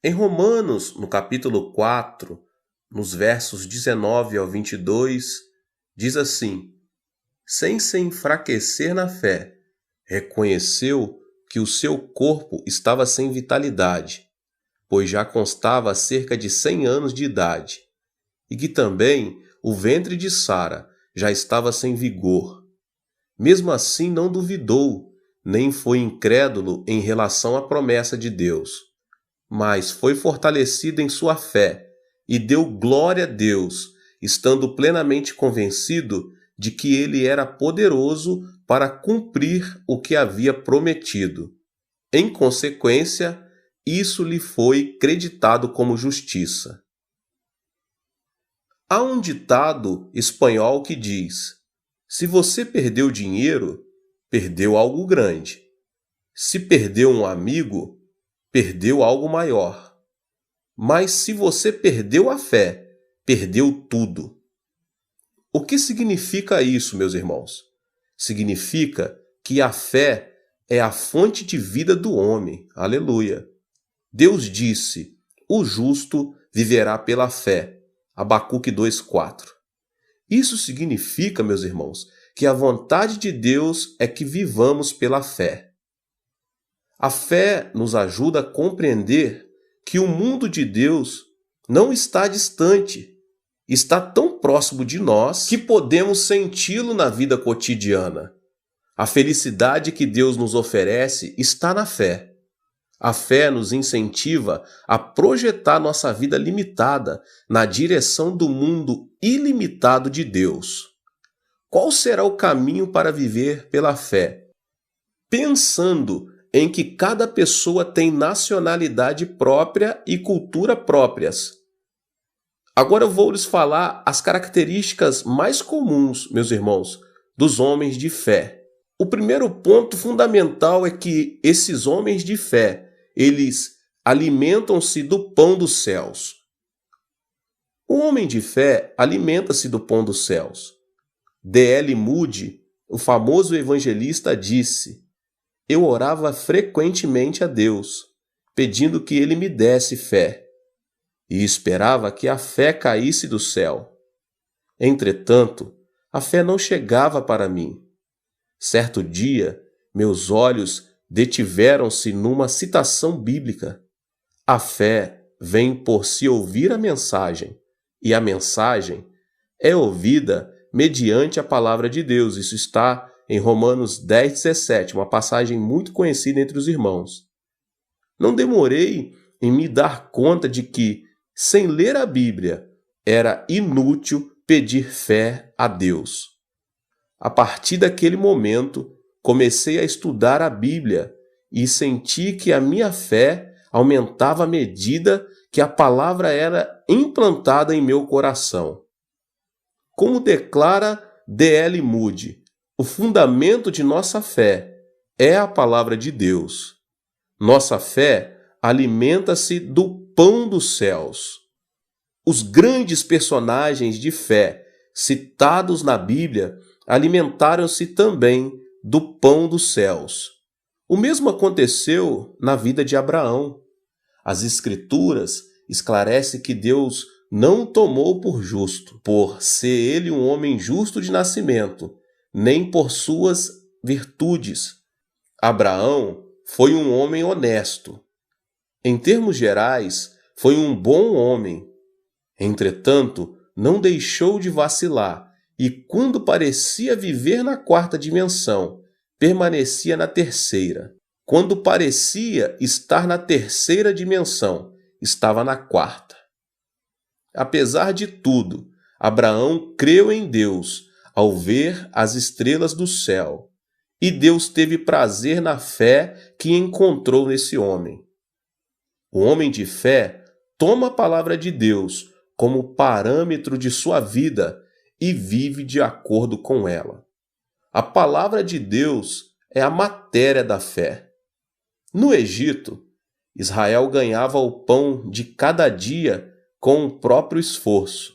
Em Romanos, no capítulo 4, nos versos 19 ao 22, diz assim: sem se enfraquecer na fé, reconheceu que o seu corpo estava sem vitalidade, pois já constava cerca de 100 anos de idade, e que também o ventre de Sara já estava sem vigor. Mesmo assim não duvidou, nem foi incrédulo em relação à promessa de Deus, mas foi fortalecido em sua fé e deu glória a Deus, estando plenamente convencido de que ele era poderoso para cumprir o que havia prometido. Em consequência, isso lhe foi creditado como justiça. Há um ditado espanhol que diz: se você perdeu dinheiro, perdeu algo grande. Se perdeu um amigo, perdeu algo maior. Mas se você perdeu a fé, perdeu tudo. O que significa isso, meus irmãos? Significa que a fé é a fonte de vida do homem. Aleluia. Deus disse: o justo viverá pela fé. Abacuque 2:4. Isso significa, meus irmãos, que a vontade de Deus é que vivamos pela fé. A fé nos ajuda a compreender que o mundo de Deus não está distante, está tão próximo de nós que podemos senti-lo na vida cotidiana. A felicidade que Deus nos oferece está na fé. A fé nos incentiva a projetar nossa vida limitada na direção do mundo ilimitado de Deus. Qual será o caminho para viver pela fé? Pensando em que cada pessoa tem nacionalidade própria e cultura próprias. Agora eu vou lhes falar as características mais comuns, meus irmãos, dos homens de fé. O primeiro ponto fundamental é que esses homens de fé, eles alimentam-se do pão dos céus. O homem de fé alimenta-se do pão dos céus. D.L. Moody, o famoso evangelista, disse: eu orava frequentemente a Deus, pedindo que ele me desse fé, e esperava que a fé caísse do céu. Entretanto, a fé não chegava para mim. Certo dia, meus olhos detiveram-se numa citação bíblica. A fé vem por se ouvir a mensagem, e a mensagem é ouvida mediante a palavra de Deus. Isso está em Romanos 10:17, uma passagem muito conhecida entre os irmãos. Não demorei em me dar conta de que, sem ler a Bíblia, era inútil pedir fé a Deus. A partir daquele momento, comecei a estudar a Bíblia e senti que a minha fé aumentava à medida que a palavra era implantada em meu coração. Como declara D.L. Moody, o fundamento de nossa fé é a palavra de Deus. Nossa fé alimenta-se do pão dos céus. Os grandes personagens de fé citados na Bíblia alimentaram-se também do pão dos céus. O mesmo aconteceu na vida de Abraão. As Escrituras esclarecem que Deus não o tomou por justo, por ser ele um homem justo de nascimento, nem por suas virtudes. Abraão foi um homem honesto. Em termos gerais, foi um bom homem. Entretanto, não deixou de vacilar e, quando parecia viver na quarta dimensão, permanecia na terceira. Quando parecia estar na terceira dimensão, estava na quarta. Apesar de tudo, Abraão creu em Deus ao ver as estrelas do céu, e Deus teve prazer na fé que encontrou nesse homem. O homem de fé toma a palavra de Deus como parâmetro de sua vida e vive de acordo com ela. A palavra de Deus é a matéria da fé. No Egito, Israel ganhava o pão de cada dia com o próprio esforço.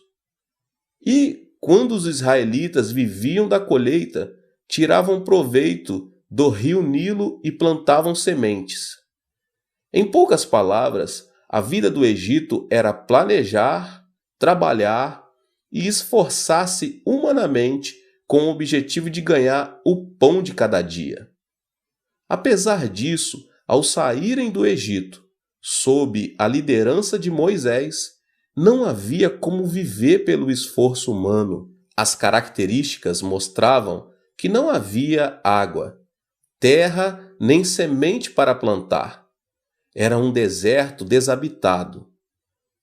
E, quando os israelitas viviam da colheita, tiravam proveito do rio Nilo e plantavam sementes. Em poucas palavras, A vida do Egito era planejar, trabalhar e esforçar-se humanamente com o objetivo de ganhar o pão de cada dia. Apesar disso, ao saírem do Egito, sob a liderança de Moisés, não havia como viver pelo esforço humano. As características mostravam que não havia água, terra nem semente para plantar. Era um deserto desabitado.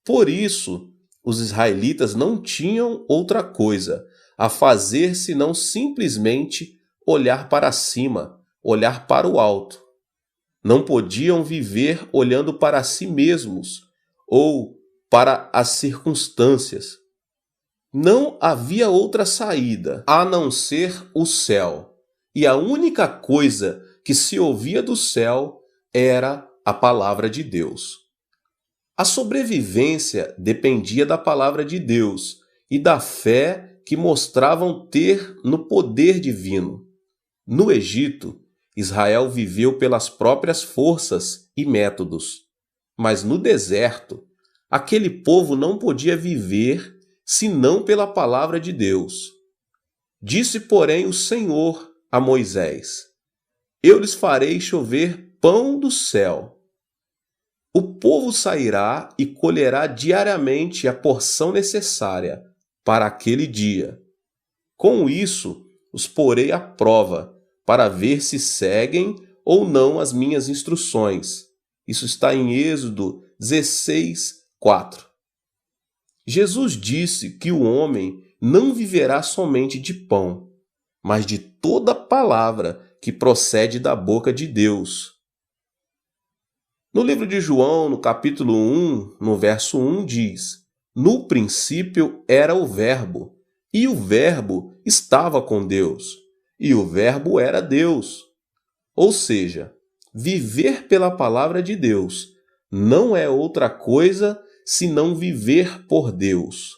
Por isso, os israelitas não tinham outra coisa a fazer senão simplesmente olhar para cima, olhar para o alto. Não podiam viver olhando para si mesmos ou para as circunstâncias. Não havia outra saída a não ser o céu. E a única coisa que se ouvia do céu era a palavra de Deus. A sobrevivência dependia da palavra de Deus e da fé que mostravam ter no poder divino. No Egito, Israel viveu pelas próprias forças e métodos. Mas no deserto, aquele povo não podia viver senão pela palavra de Deus. Disse, porém, o Senhor a Moisés: Eu lhes farei chover pão do céu. O povo sairá e colherá diariamente a porção necessária para aquele dia. Com isso, os porei à prova, para ver se seguem ou não as minhas instruções. Isso está em Êxodo 16, 4. Jesus disse que o homem não viverá somente de pão, mas de toda palavra que procede da boca de Deus. No livro de João, no capítulo 1, no verso 1, diz: No princípio era o Verbo, e o Verbo estava com Deus, e o Verbo era Deus. Ou seja, viver pela palavra de Deus não é outra coisa senão viver por Deus.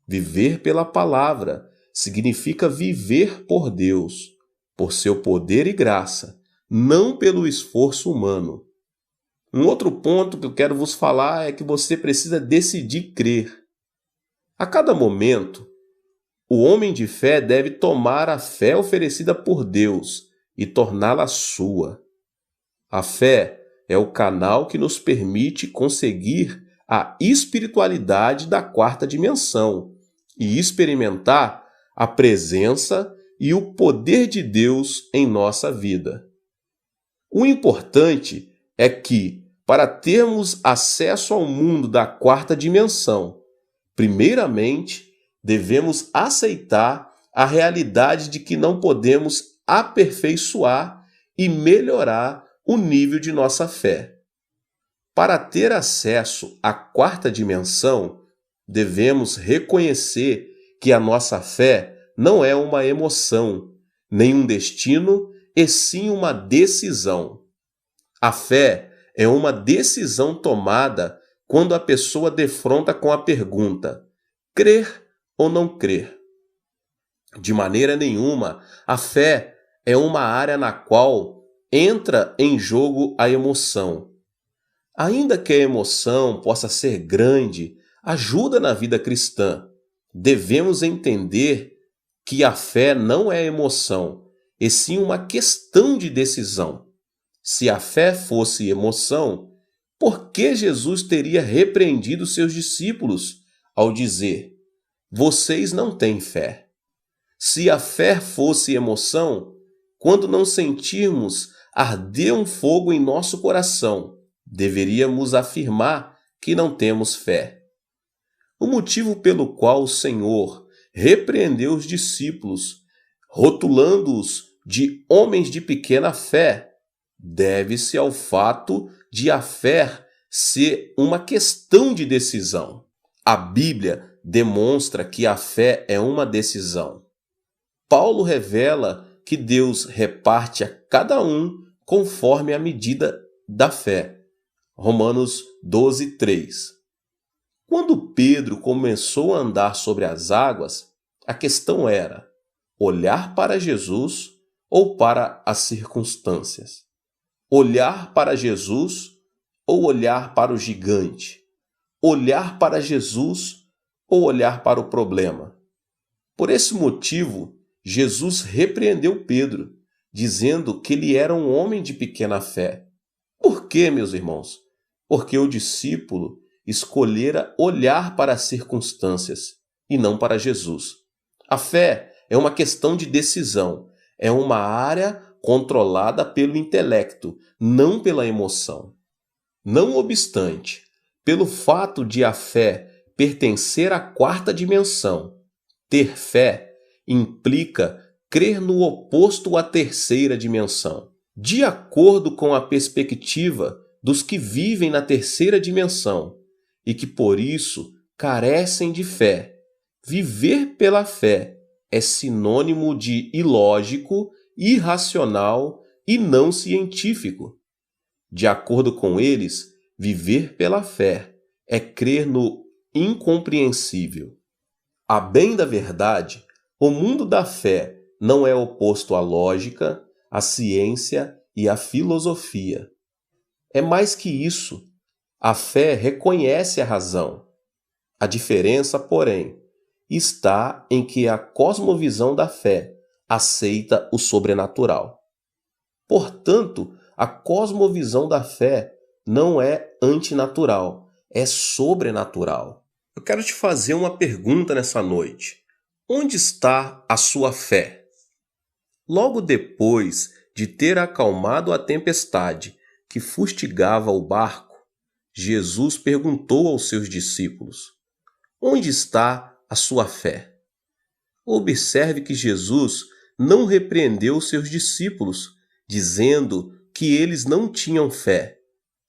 Viver pela palavra significa viver por Deus, por seu poder e graça, não pelo esforço humano. Um outro ponto que eu quero vos falar é que você precisa decidir crer. A cada momento, o homem de fé deve tomar a fé oferecida por Deus e torná-la sua. A fé é o canal que nos permite conseguir a espiritualidade da quarta dimensão e experimentar a presença e o poder de Deus em nossa vida. O importante é que, para termos acesso ao mundo da quarta dimensão, primeiramente, devemos aceitar a realidade de que não podemos aperfeiçoar e melhorar o nível de nossa fé. Para ter acesso à quarta dimensão, devemos reconhecer que a nossa fé não é uma emoção, nem um destino, e sim uma decisão. A fé é uma decisão tomada quando a pessoa defronta com a pergunta: crer ou não crer? De maneira nenhuma, a fé é uma área na qual entra em jogo a emoção. Ainda que a emoção possa ser grande, ajuda na vida cristã. Devemos entender que a fé não é emoção, e sim uma questão de decisão. Se a fé fosse emoção, por que Jesus teria repreendido seus discípulos ao dizer: vocês não têm fé? Se a fé fosse emoção, quando não sentirmos arder um fogo em nosso coração, deveríamos afirmar que não temos fé. O motivo pelo qual o Senhor repreendeu os discípulos, rotulando-os de homens de pequena fé, deve-se ao fato de a fé ser uma questão de decisão. A Bíblia demonstra que a fé é uma decisão. Paulo revela que Deus reparte a cada um conforme a medida da fé. Romanos 12, 3. Quando Pedro começou a andar sobre as águas, a questão era olhar para Jesus ou para as circunstâncias. Olhar para Jesus ou olhar para o gigante? Olhar para Jesus ou olhar para o problema? Por esse motivo, Jesus repreendeu Pedro, dizendo que ele era um homem de pequena fé. Por quê, meus irmãos? Porque o discípulo escolhera olhar para as circunstâncias e não para Jesus. A fé é uma questão de decisão, é uma área controlada pelo intelecto, não pela emoção. Não obstante, pelo fato de a fé pertencer à quarta dimensão, ter fé implica crer no oposto à terceira dimensão. De acordo com a perspectiva dos que vivem na terceira dimensão e que por isso carecem de fé, viver pela fé é sinônimo de ilógico, irracional e não científico. De acordo com eles, viver pela fé é crer no incompreensível. A bem da verdade, o mundo da fé não é oposto à lógica, à ciência e à filosofia. É mais que isso. A fé reconhece a razão. A diferença, porém, está em que a cosmovisão da fé aceita o sobrenatural. Portanto, a cosmovisão da fé não é antinatural, é sobrenatural. Eu quero te fazer uma pergunta nessa noite. Onde está a sua fé? Logo depois de ter acalmado a tempestade que fustigava o barco, Jesus perguntou aos seus discípulos: onde está a sua fé? Observe que Jesus não repreendeu seus discípulos, dizendo que eles não tinham fé.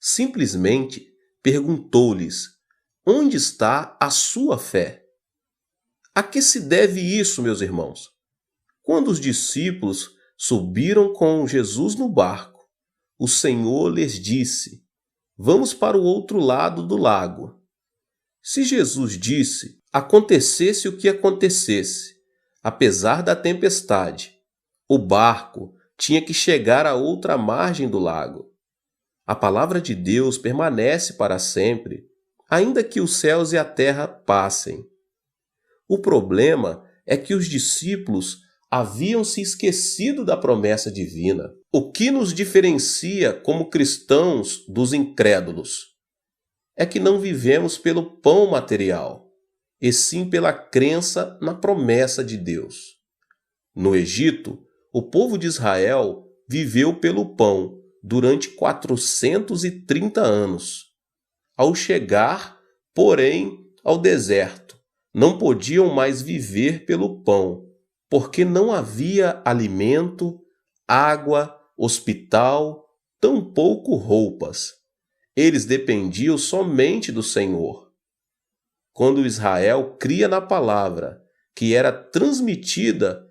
Simplesmente perguntou-lhes: onde está a sua fé? A que se deve isso, meus irmãos? Quando os discípulos subiram com Jesus no barco, o Senhor lhes disse: vamos para o outro lado do lago. Se Jesus disse, acontecesse o que acontecesse, apesar da tempestade, o barco tinha que chegar à outra margem do lago. A palavra de Deus permanece para sempre, ainda que os céus e a terra passem. O problema é que os discípulos haviam se esquecido da promessa divina. O que nos diferencia como cristãos dos incrédulos é que não vivemos pelo pão material, e sim pela crença na promessa de Deus. No Egito, o povo de Israel viveu pelo pão durante 430 anos. Ao chegar, porém, ao deserto, não podiam mais viver pelo pão, porque não havia alimento, água, hospital, tampouco roupas. Eles dependiam somente do Senhor. Quando Israel cria na palavra, que era transmitida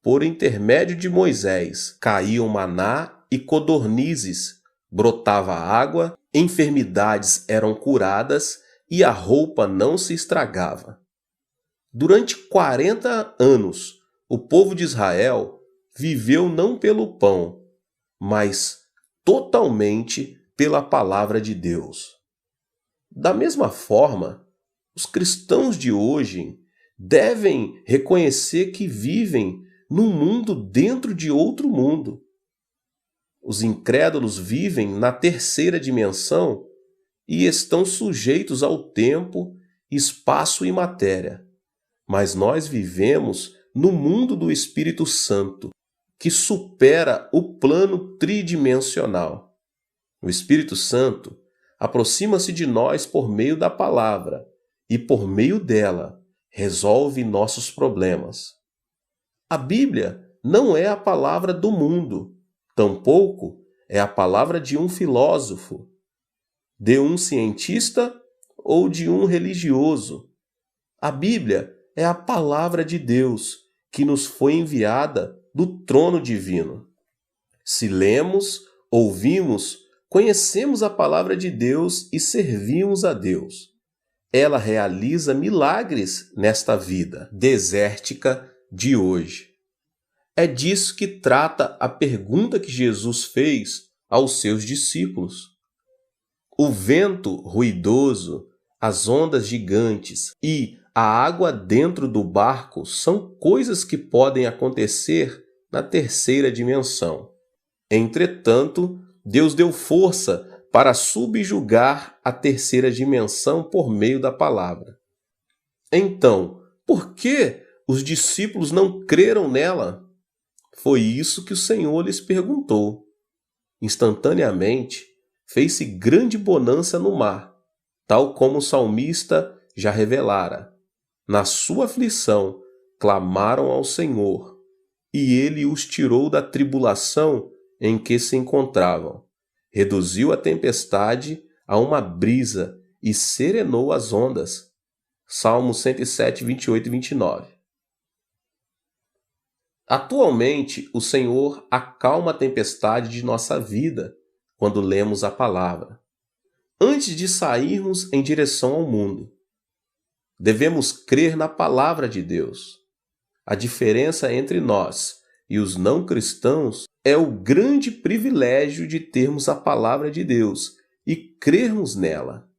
por intermédio de Moisés, caíam maná e codornizes, brotava água, enfermidades eram curadas e a roupa não se estragava. Durante 40 anos, o povo de Israel viveu não pelo pão, mas totalmente pela palavra de Deus. Da mesma forma, os cristãos de hoje devem reconhecer que vivem num mundo dentro de outro mundo. Os incrédulos vivem na terceira dimensão e estão sujeitos ao tempo, espaço e matéria. Mas nós vivemos no mundo do Espírito Santo, que supera o plano tridimensional. O Espírito Santo aproxima-se de nós por meio da palavra e, por meio dela, resolve nossos problemas. A Bíblia não é a palavra do mundo, tampouco é a palavra de um filósofo, de um cientista ou de um religioso. A Bíblia é a palavra de Deus que nos foi enviada do trono divino. Se lemos, ouvimos, conhecemos a palavra de Deus e servimos a Deus. Ela realiza milagres nesta vida desértica de hoje. É disso que trata a pergunta que Jesus fez aos seus discípulos. O vento ruidoso, as ondas gigantes e a água dentro do barco são coisas que podem acontecer na terceira dimensão. Entretanto, Deus deu força para subjugar a terceira dimensão por meio da palavra. Então, por que os discípulos não creram nela? Foi isso que o Senhor lhes perguntou. Instantaneamente, fez-se grande bonança no mar, tal como o salmista já revelara. Na sua aflição, clamaram ao Senhor, e ele os tirou da tribulação em que se encontravam. Reduziu a tempestade a uma brisa e serenou as ondas. Salmos 107, 28 e 29. Atualmente, o Senhor acalma a tempestade de nossa vida quando lemos a palavra. Antes de sairmos em direção ao mundo, devemos crer na palavra de Deus. A diferença entre nós e os não cristãos é o grande privilégio de termos a palavra de Deus e crermos nela.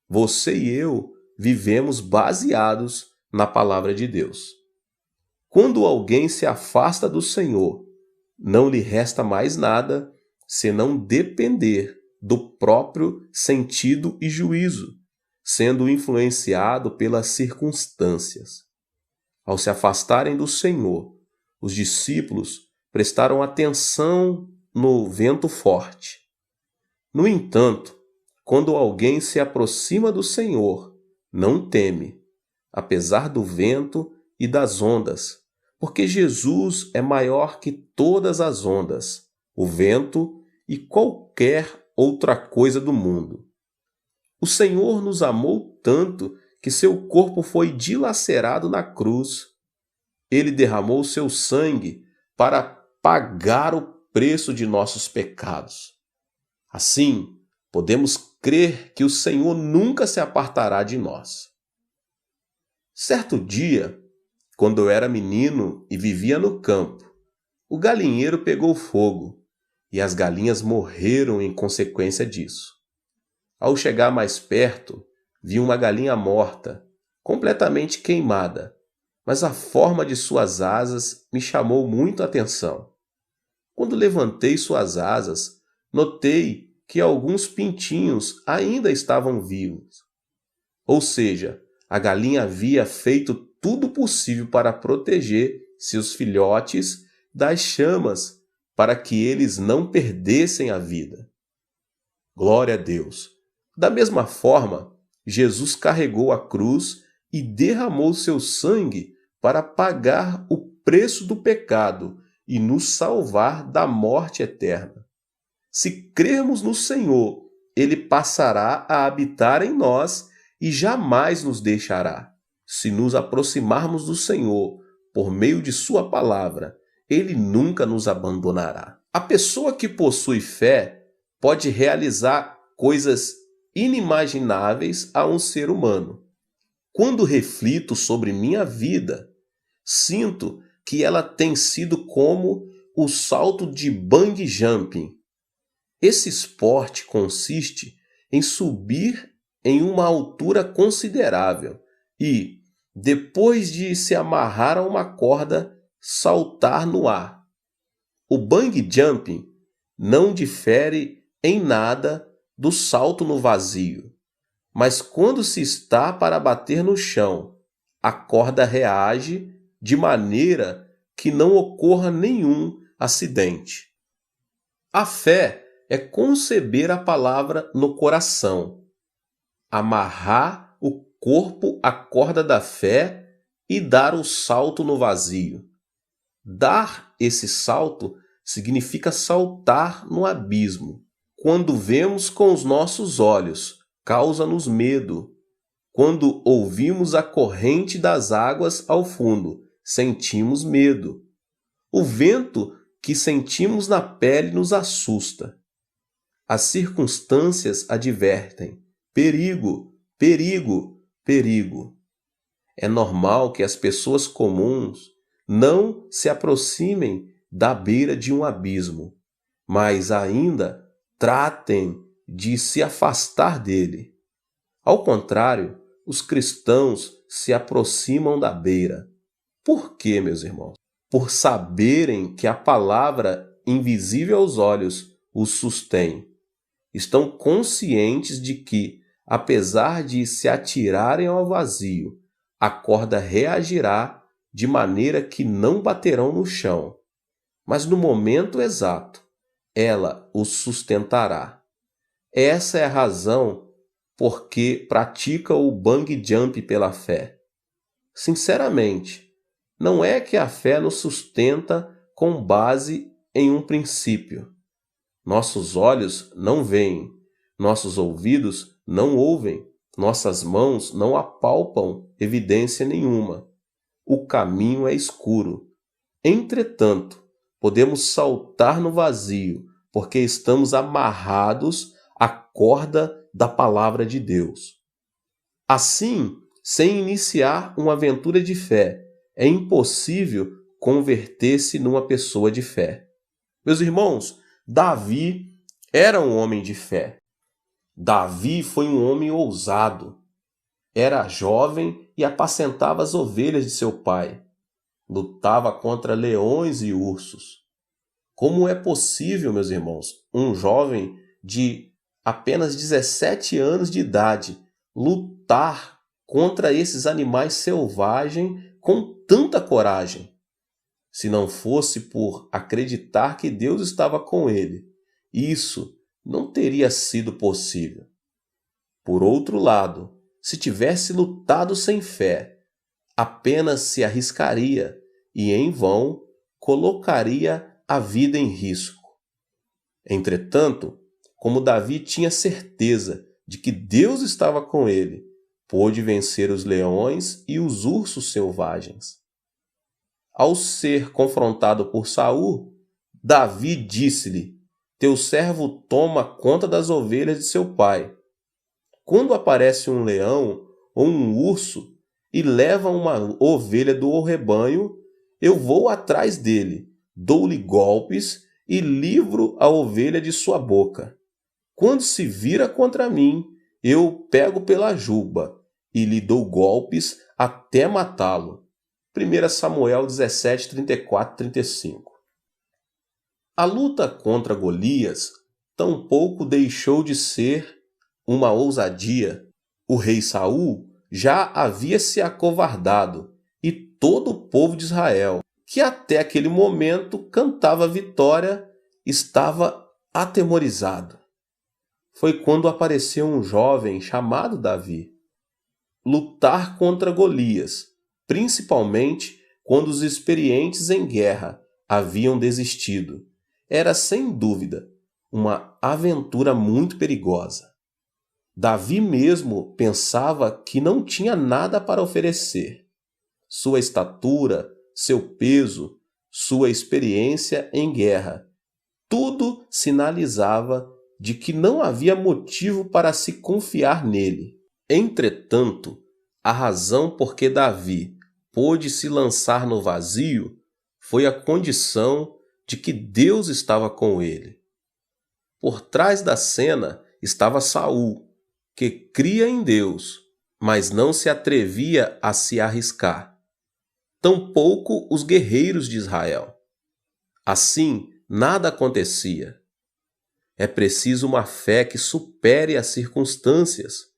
Você e eu vivemos baseados na palavra de Deus. Quando alguém se afasta do Senhor, não lhe resta mais nada senão depender do próprio sentido e juízo, sendo influenciado pelas circunstâncias. Ao se afastarem do Senhor, os discípulos prestaram atenção no vento forte. No entanto, quando alguém se aproxima do Senhor, não teme, apesar do vento e das ondas, porque Jesus é maior que todas as ondas, o vento e qualquer outra coisa do mundo. O Senhor nos amou tanto que seu corpo foi dilacerado na cruz. Ele derramou seu sangue para pagar o preço de nossos pecados. Assim, podemos crer que o Senhor nunca se apartará de nós. Certo dia, quando eu era menino e vivia no campo, o galinheiro pegou fogo e as galinhas morreram em consequência disso. Ao chegar mais perto, vi uma galinha morta, completamente queimada, mas a forma de suas asas me chamou muito a atenção. Quando levantei suas asas, notei que alguns pintinhos ainda estavam vivos. Ou seja, a galinha havia feito tudo possível para proteger seus filhotes das chamas, para que eles não perdessem a vida. Glória a Deus! Da mesma forma, Jesus carregou a cruz e derramou seu sangue para pagar o preço do pecado e nos salvar da morte eterna. Se crermos no Senhor, Ele passará a habitar em nós e jamais nos deixará. Se nos aproximarmos do Senhor por meio de sua palavra, Ele nunca nos abandonará. A pessoa que possui fé pode realizar coisas inimagináveis a um ser humano. Quando reflito sobre minha vida, sinto que ela tem sido como o salto de bungee jumping. Esse esporte consiste em subir em uma altura considerável e, depois de se amarrar a uma corda, saltar no ar. O bungee jumping não difere em nada do salto no vazio, mas quando se está para bater no chão, a corda reage de maneira que não ocorra nenhum acidente. A fé é conceber a palavra no coração, amarrar o corpo à corda da fé e dar o salto no vazio. Dar esse salto significa saltar no abismo. Quando vemos com os nossos olhos, causa-nos medo. Quando ouvimos a corrente das águas ao fundo, sentimos medo. O vento que sentimos na pele nos assusta. As circunstâncias advertem: perigo, perigo, perigo. É normal que as pessoas comuns não se aproximem da beira de um abismo, mas ainda tratem de se afastar dele. Ao contrário, os cristãos se aproximam da beira. Por quê, meus irmãos? Por saberem que a palavra, invisível aos olhos, os sustém. Estão conscientes de que, apesar de se atirarem ao vazio, a corda reagirá de maneira que não baterão no chão, mas no momento exato, ela os sustentará. Essa é a razão por que pratica o bungee jump pela fé. Sinceramente, não é que a fé nos sustenta com base em um princípio. Nossos olhos não veem, nossos ouvidos não ouvem, nossas mãos não apalpam evidência nenhuma. O caminho é escuro. Entretanto, podemos saltar no vazio, porque estamos amarrados à corda da palavra de Deus. Assim, sem iniciar uma aventura de fé, é impossível converter-se numa pessoa de fé. Meus irmãos, Davi era um homem de fé. Davi foi um homem ousado. Era jovem e apacentava as ovelhas de seu pai. Lutava contra leões e ursos. Como é possível, meus irmãos, um jovem de apenas 17 anos de idade lutar contra esses animais selvagens com tanta coragem? Se não fosse por acreditar que Deus estava com ele, isso não teria sido possível. Por outro lado, se tivesse lutado sem fé, apenas se arriscaria e, em vão, colocaria a vida em risco. Entretanto, como Davi tinha certeza de que Deus estava com ele, pôde vencer os leões e os ursos selvagens. Ao ser confrontado por Saul, Davi disse-lhe: "Teu servo toma conta das ovelhas de seu pai. Quando aparece um leão ou um urso e leva uma ovelha do rebanho, eu vou atrás dele, dou-lhe golpes e livro a ovelha de sua boca. Quando se vira contra mim, eu pego pela juba e lhe dou golpes até matá-lo." 1 Samuel 17, 34, 35. A luta contra Golias tampouco deixou de ser uma ousadia. O rei Saul já havia se acovardado e todo o povo de Israel, que até aquele momento cantava vitória, estava atemorizado. Foi quando apareceu um jovem chamado Davi. Lutar contra Golias, principalmente quando os experientes em guerra haviam desistido, era sem dúvida uma aventura muito perigosa. Davi mesmo pensava que não tinha nada para oferecer. Sua estatura, seu peso, sua experiência em guerra, tudo sinalizava de que não havia motivo para se confiar nele. Entretanto, a razão por que Davi pôde se lançar no vazio foi a condição de que Deus estava com ele. Por trás da cena estava Saul, que cria em Deus, mas não se atrevia a se arriscar. Tampouco os guerreiros de Israel. Assim, nada acontecia. É preciso uma fé que supere as circunstâncias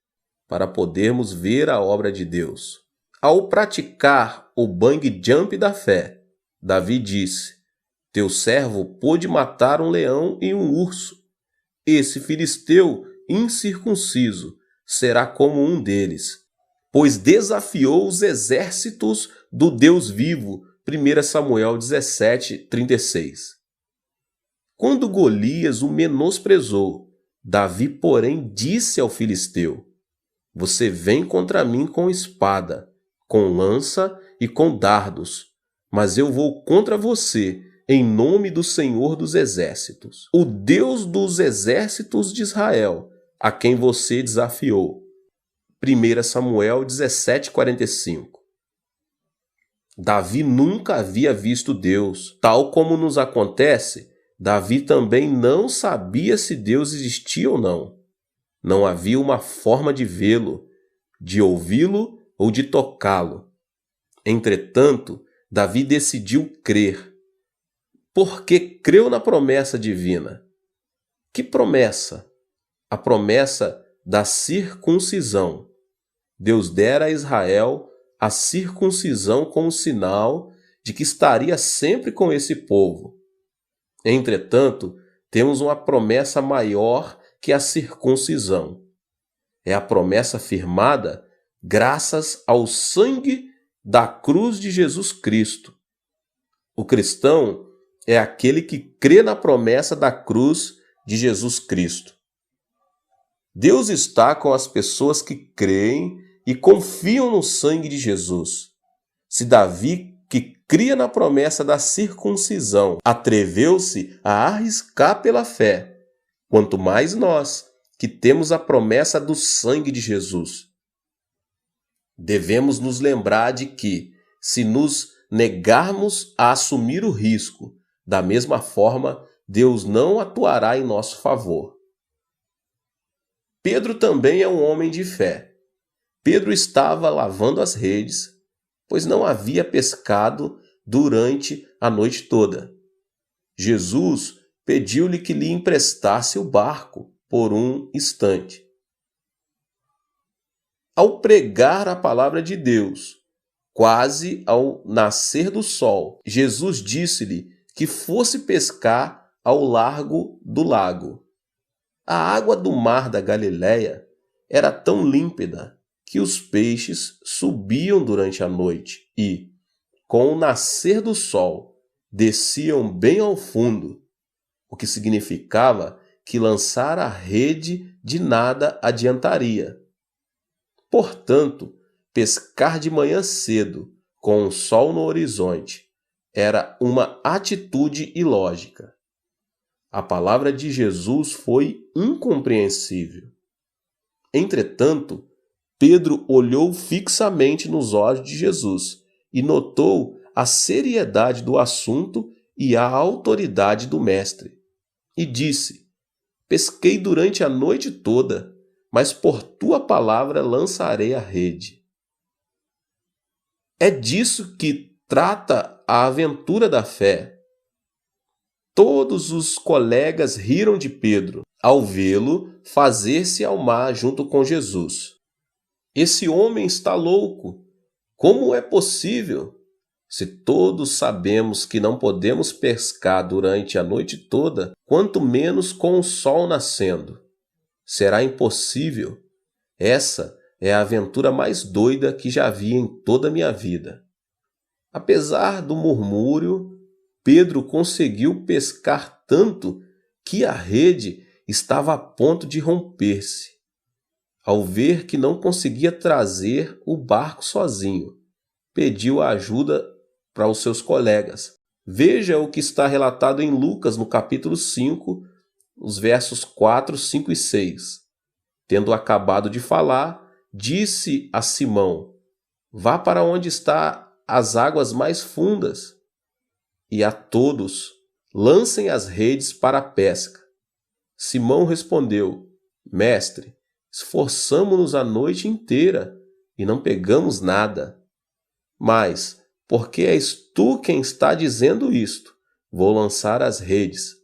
para podermos ver a obra de Deus. Ao praticar o bungee jump da fé, Davi disse: "Teu servo pôde matar um leão e um urso. Esse filisteu incircunciso será como um deles, pois desafiou os exércitos do Deus vivo." 1 Samuel 17, 36. Quando Golias o menosprezou, Davi, porém, disse ao filisteu: "Você vem contra mim com espada, com lança e com dardos, mas eu vou contra você em nome do Senhor dos Exércitos, o Deus dos exércitos de Israel, a quem você desafiou." 1 Samuel 17, 45. Davi nunca havia visto Deus. Tal como nos acontece, Davi também não sabia se Deus existia ou não. Não havia uma forma de vê-lo, de ouvi-lo ou de tocá-lo. Entretanto, Davi decidiu crer, porque creu na promessa divina. Que promessa? A promessa da circuncisão. Deus dera a Israel a circuncisão como sinal de que estaria sempre com esse povo. Entretanto, temos uma promessa maior que a circuncisão. É a promessa firmada graças ao sangue da cruz de Jesus Cristo. O cristão é aquele que crê na promessa da cruz de Jesus Cristo. Deus está com as pessoas que creem e confiam no sangue de Jesus. Se Davi, que cria na promessa da circuncisão, atreveu-se a arriscar pela fé, quanto mais nós, que temos a promessa do sangue de Jesus. Devemos nos lembrar de que, se nos negarmos a assumir o risco, da mesma forma, Deus não atuará em nosso favor. Pedro também é um homem de fé. Pedro estava lavando as redes, pois não havia pescado durante a noite toda. Jesus pediu-lhe que lhe emprestasse o barco por um instante. Ao pregar a palavra de Deus, quase ao nascer do sol, Jesus disse-lhe que fosse pescar ao largo do lago. A água do mar da Galileia era tão límpida que os peixes subiam durante a noite e, com o nascer do sol, desciam bem ao fundo, o que significava que lançar a rede de nada adiantaria. Portanto, pescar de manhã cedo, com o sol no horizonte, era uma atitude ilógica. A palavra de Jesus foi incompreensível. Entretanto, Pedro olhou fixamente nos olhos de Jesus e notou a seriedade do assunto e a autoridade do mestre. E disse: pesquei durante a noite toda, mas por tua palavra lançarei a rede. É disso que trata a aventura da fé. Todos os colegas riram de Pedro ao vê-lo fazer-se ao mar junto com Jesus. Esse homem está louco. Como é possível? Se todos sabemos que não podemos pescar durante a noite toda, quanto menos com o sol nascendo. Será impossível. Essa é a aventura mais doida que já vi em toda a minha vida. Apesar do murmúrio, Pedro conseguiu pescar tanto que a rede estava a ponto de romper-se. Ao ver que não conseguia trazer o barco sozinho, pediu ajuda para os seus colegas. Veja o que está relatado em Lucas, no capítulo 5, os versos 4, 5 e 6. Tendo acabado de falar, disse a Simão: vá para onde estão as águas mais fundas, e a todos lancem as redes para a pesca. Simão respondeu: mestre, esforçamo-nos a noite inteira e não pegamos nada. Mas, porque és tu quem está dizendo isto, vou lançar as redes.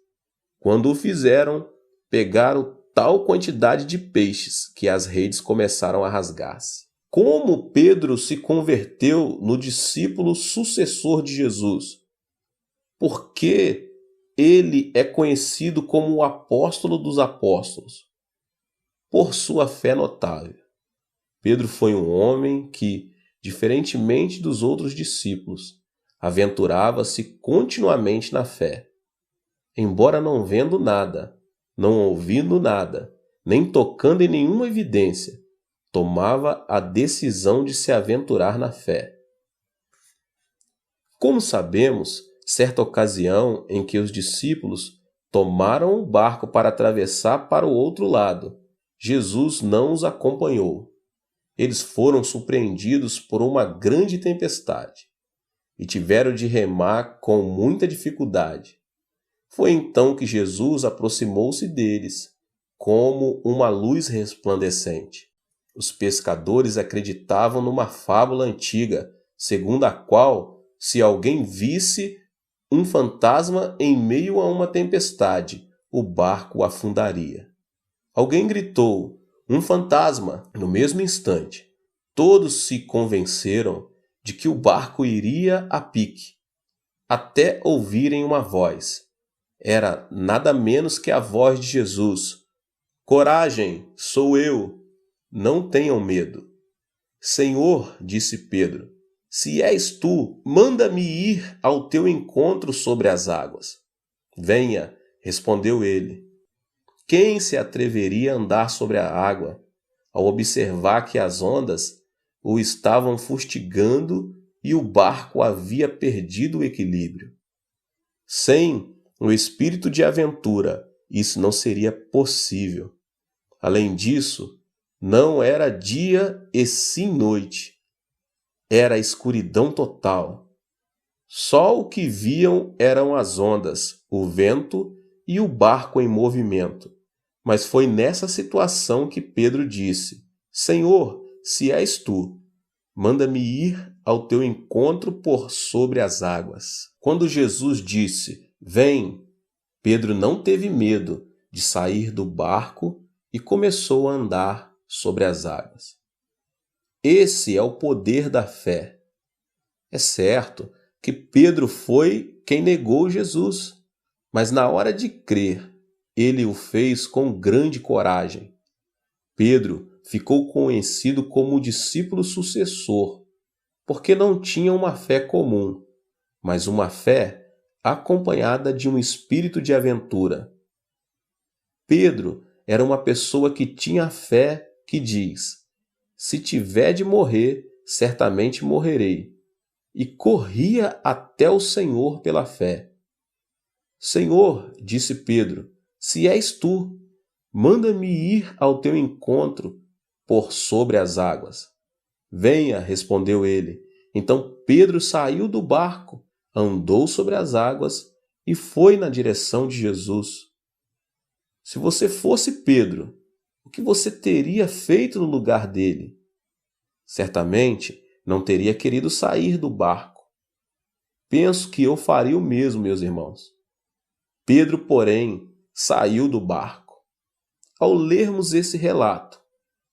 Quando o fizeram, pegaram tal quantidade de peixes que as redes começaram a rasgar-se. Como Pedro se converteu no discípulo sucessor de Jesus? Por que ele é conhecido como o apóstolo dos apóstolos? Por sua fé notável. Pedro foi um homem que, diferentemente dos outros discípulos, aventurava-se continuamente na fé. Embora não vendo nada, não ouvindo nada, nem tocando em nenhuma evidência, tomava a decisão de se aventurar na fé. Como sabemos, certa ocasião em que os discípulos tomaram o barco para atravessar para o outro lado, Jesus não os acompanhou. Eles foram surpreendidos por uma grande tempestade e tiveram de remar com muita dificuldade. Foi então que Jesus aproximou-se deles como uma luz resplandecente. Os pescadores acreditavam numa fábula antiga, segundo a qual, se alguém visse um fantasma em meio a uma tempestade, o barco afundaria. Alguém gritou, "Um fantasma!" No mesmo instante, todos se convenceram de que o barco iria a pique, até ouvirem uma voz. Era nada menos que a voz de Jesus. "Coragem, sou eu, não tenham medo." "Senhor", disse Pedro, "se és tu, manda-me ir ao teu encontro sobre as águas." "Venha", respondeu ele. Quem se atreveria a andar sobre a água, ao observar que as ondas o estavam fustigando e o barco havia perdido o equilíbrio? Sem o espírito de aventura, isso não seria possível. Além disso, não era dia e sim noite. Era escuridão total. Só o que viam eram as ondas, o vento e o barco em movimento. Mas foi nessa situação que Pedro disse, "Senhor, se és tu, manda-me ir ao teu encontro por sobre as águas." Quando Jesus disse, "Vem", Pedro não teve medo de sair do barco e começou a andar sobre as águas. Esse é o poder da fé. É certo que Pedro foi quem negou Jesus, mas na hora de crer, ele o fez com grande coragem. Pedro ficou conhecido como o discípulo sucessor, porque não tinha uma fé comum, mas uma fé acompanhada de um espírito de aventura. Pedro era uma pessoa que tinha fé que diz, "Se tiver de morrer, certamente morrerei." E corria até o Senhor pela fé. "Senhor", disse Pedro, "se és tu, manda-me ir ao teu encontro por sobre as águas." "Venha", respondeu ele. Então Pedro saiu do barco, andou sobre as águas e foi na direção de Jesus. Se você fosse Pedro, o que você teria feito no lugar dele? Certamente não teria querido sair do barco. Penso que eu faria o mesmo, meus irmãos. Pedro, porém, saiu do barco. Ao lermos esse relato,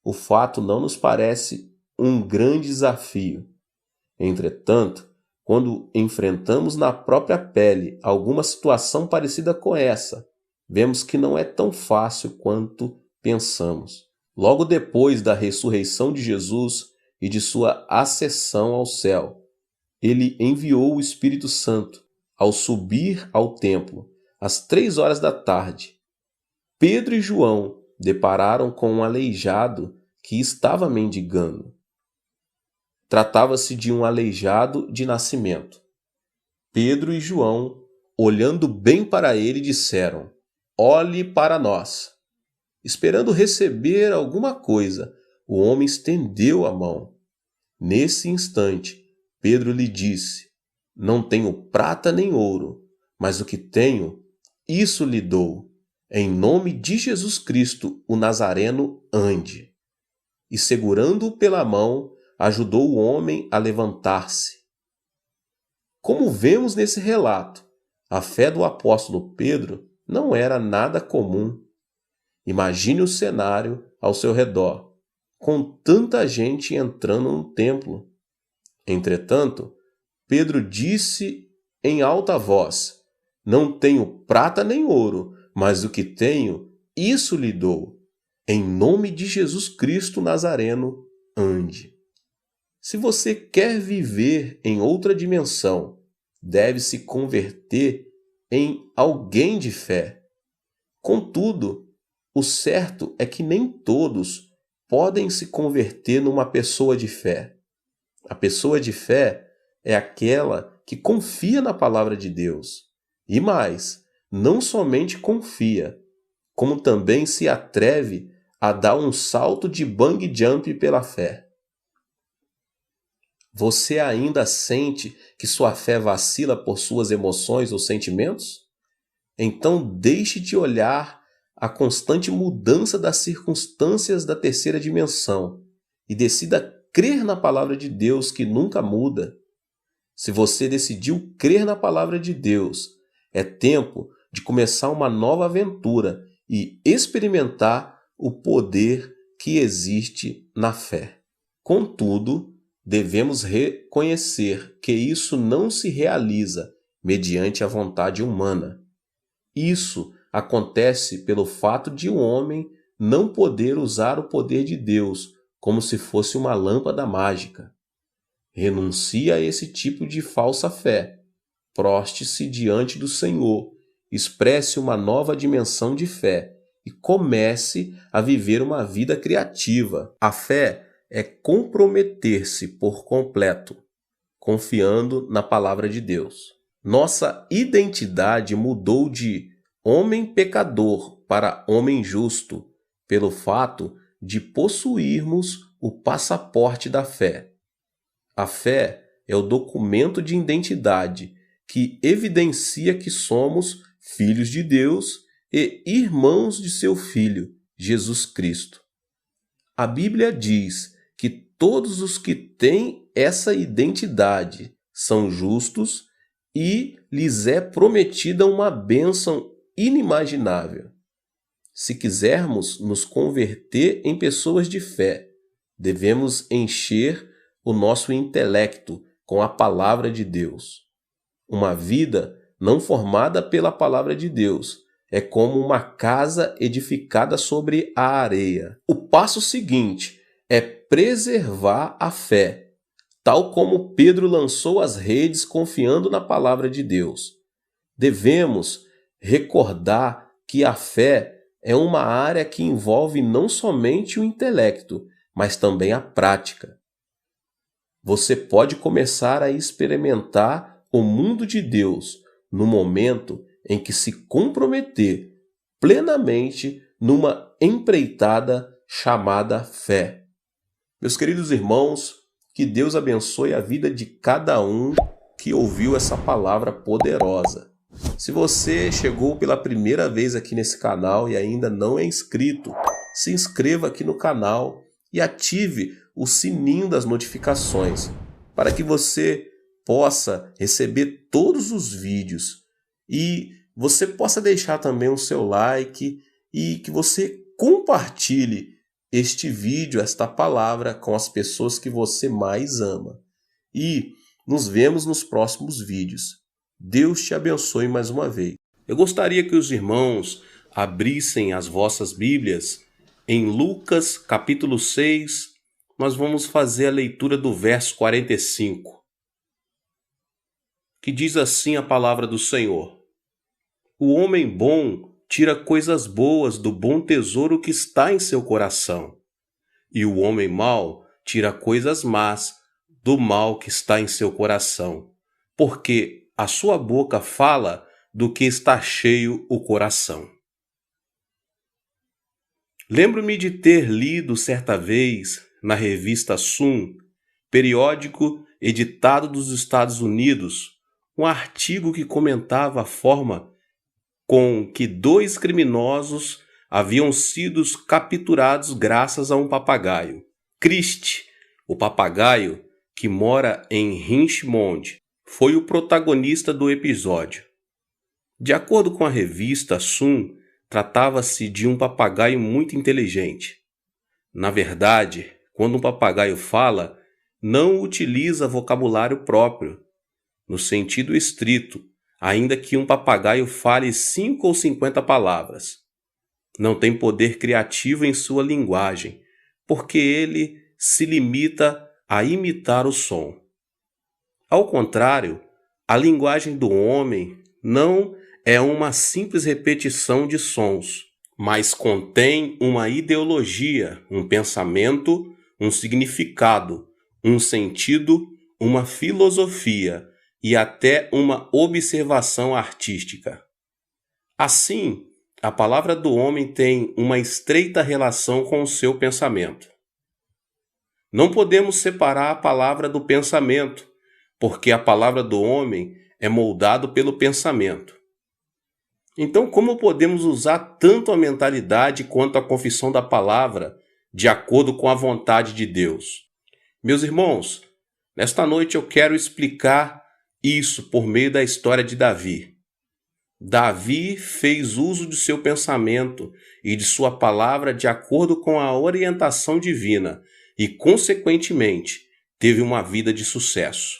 o fato não nos parece um grande desafio. Entretanto, quando enfrentamos na própria pele alguma situação parecida com essa, vemos que não é tão fácil quanto pensamos. Logo depois da ressurreição de Jesus e de sua ascensão ao céu, ele enviou o Espírito Santo ao subir ao templo, às 3 horas da tarde. Pedro e João depararam com um aleijado que estava mendigando. Tratava-se de um aleijado de nascimento. Pedro e João, olhando bem para ele, disseram, "Olhe para nós." Esperando receber alguma coisa, o homem estendeu a mão. Nesse instante, Pedro lhe disse, "Não tenho prata nem ouro, mas o que tenho, isso lhe dou. Em nome de Jesus Cristo, o Nazareno, ande." E segurando-o pela mão, ajudou o homem a levantar-se. Como vemos nesse relato, a fé do apóstolo Pedro não era nada comum. Imagine o cenário ao seu redor, com tanta gente entrando no templo. Entretanto, Pedro disse em alta voz, "Não tenho prata nem ouro, mas o que tenho, isso lhe dou. Em nome de Jesus Cristo Nazareno, ande." Se você quer viver em outra dimensão, deve se converter em alguém de fé. Contudo, o certo é que nem todos podem se converter numa pessoa de fé. A pessoa de fé é aquela que confia na palavra de Deus. E mais, não somente confia, como também se atreve a dar um salto de bungee jump pela fé. Você ainda sente que sua fé vacila por suas emoções ou sentimentos? Então deixe de olhar a constante mudança das circunstâncias da terceira dimensão e decida crer na palavra de Deus que nunca muda. Se você decidiu crer na palavra de Deus, é tempo de começar uma nova aventura e experimentar o poder que existe na fé. Contudo, devemos reconhecer que isso não se realiza mediante a vontade humana. Isso acontece pelo fato de um homem não poder usar o poder de Deus como se fosse uma lâmpada mágica. Renuncie a esse tipo de falsa fé. Proste-se diante do Senhor, expresse uma nova dimensão de fé e comece a viver uma vida criativa. A fé é comprometer-se por completo, confiando na palavra de Deus. Nossa identidade mudou de homem pecador para homem justo, pelo fato de possuirmos o passaporte da fé. A fé é o documento de identidade que evidencia que somos filhos de Deus e irmãos de seu Filho, Jesus Cristo. A Bíblia diz que todos os que têm essa identidade são justos e lhes é prometida uma bênção inimaginável. Se quisermos nos converter em pessoas de fé, devemos encher o nosso intelecto com a palavra de Deus. Uma vida não formada pela palavra de Deus é como uma casa edificada sobre a areia. O passo seguinte é preservar a fé, tal como Pedro lançou as redes confiando na palavra de Deus. Devemos recordar que a fé é uma área que envolve não somente o intelecto, mas também a prática. Você pode começar a experimentar o mundo de Deus no momento em que se comprometer plenamente numa empreitada chamada fé. Meus queridos irmãos, que Deus abençoe a vida de cada um que ouviu essa palavra poderosa. Se você chegou pela primeira vez aqui nesse canal e ainda não é inscrito, se inscreva aqui no canal e ative o sininho das notificações para que você possa receber todos os vídeos e você possa deixar também o seu like e que você compartilhe este vídeo, esta palavra com as pessoas que você mais ama. E nos vemos nos próximos vídeos. Deus te abençoe mais uma vez. Eu gostaria que os irmãos abrissem as vossas Bíblias em Lucas capítulo 6. Nós vamos fazer a leitura do verso 45, que diz assim a palavra do Senhor: O homem bom tira coisas boas do bom tesouro que está em seu coração, e o homem mau tira coisas más do mal que está em seu coração, porque a sua boca fala do que está cheio o coração. Lembro-me de ter lido certa vez na revista Sun, periódico editado dos Estados Unidos, um artigo que comentava a forma com que 2 criminosos haviam sido capturados graças a um papagaio. Christie, o papagaio que mora em Richmond, foi o protagonista do episódio. De acordo com a revista Sun, tratava-se de um papagaio muito inteligente. Na verdade, quando um papagaio fala, não utiliza vocabulário próprio, no sentido estrito, ainda que um papagaio fale 5 ou 50 palavras. Não tem poder criativo em sua linguagem, porque ele se limita a imitar o som. Ao contrário, a linguagem do homem não é uma simples repetição de sons, mas contém uma ideologia, um pensamento, um significado, um sentido, uma filosofia e até uma observação artística. Assim, a palavra do homem tem uma estreita relação com o seu pensamento. Não podemos separar a palavra do pensamento, porque a palavra do homem é moldado pelo pensamento. Então, como podemos usar tanto a mentalidade quanto a confissão da palavra de acordo com a vontade de Deus? Meus irmãos, nesta noite eu quero explicar isso por meio da história de Davi. Davi fez uso de seu pensamento e de sua palavra de acordo com a orientação divina e, consequentemente, teve uma vida de sucesso.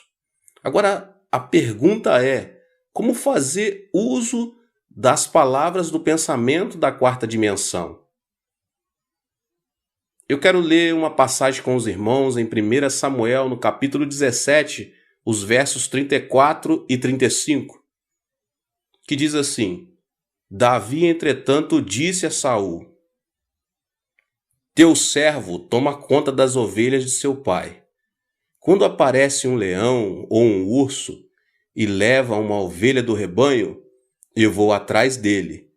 Agora, a pergunta é: como fazer uso das palavras do pensamento da quarta dimensão? Eu quero ler uma passagem com os irmãos em 1 Samuel, no capítulo 17, os versos 34 e 35, que diz assim: Davi, entretanto, disse a Saul: Teu servo toma conta das ovelhas de seu pai. Quando aparece um leão ou um urso e leva uma ovelha do rebanho, eu vou atrás dele,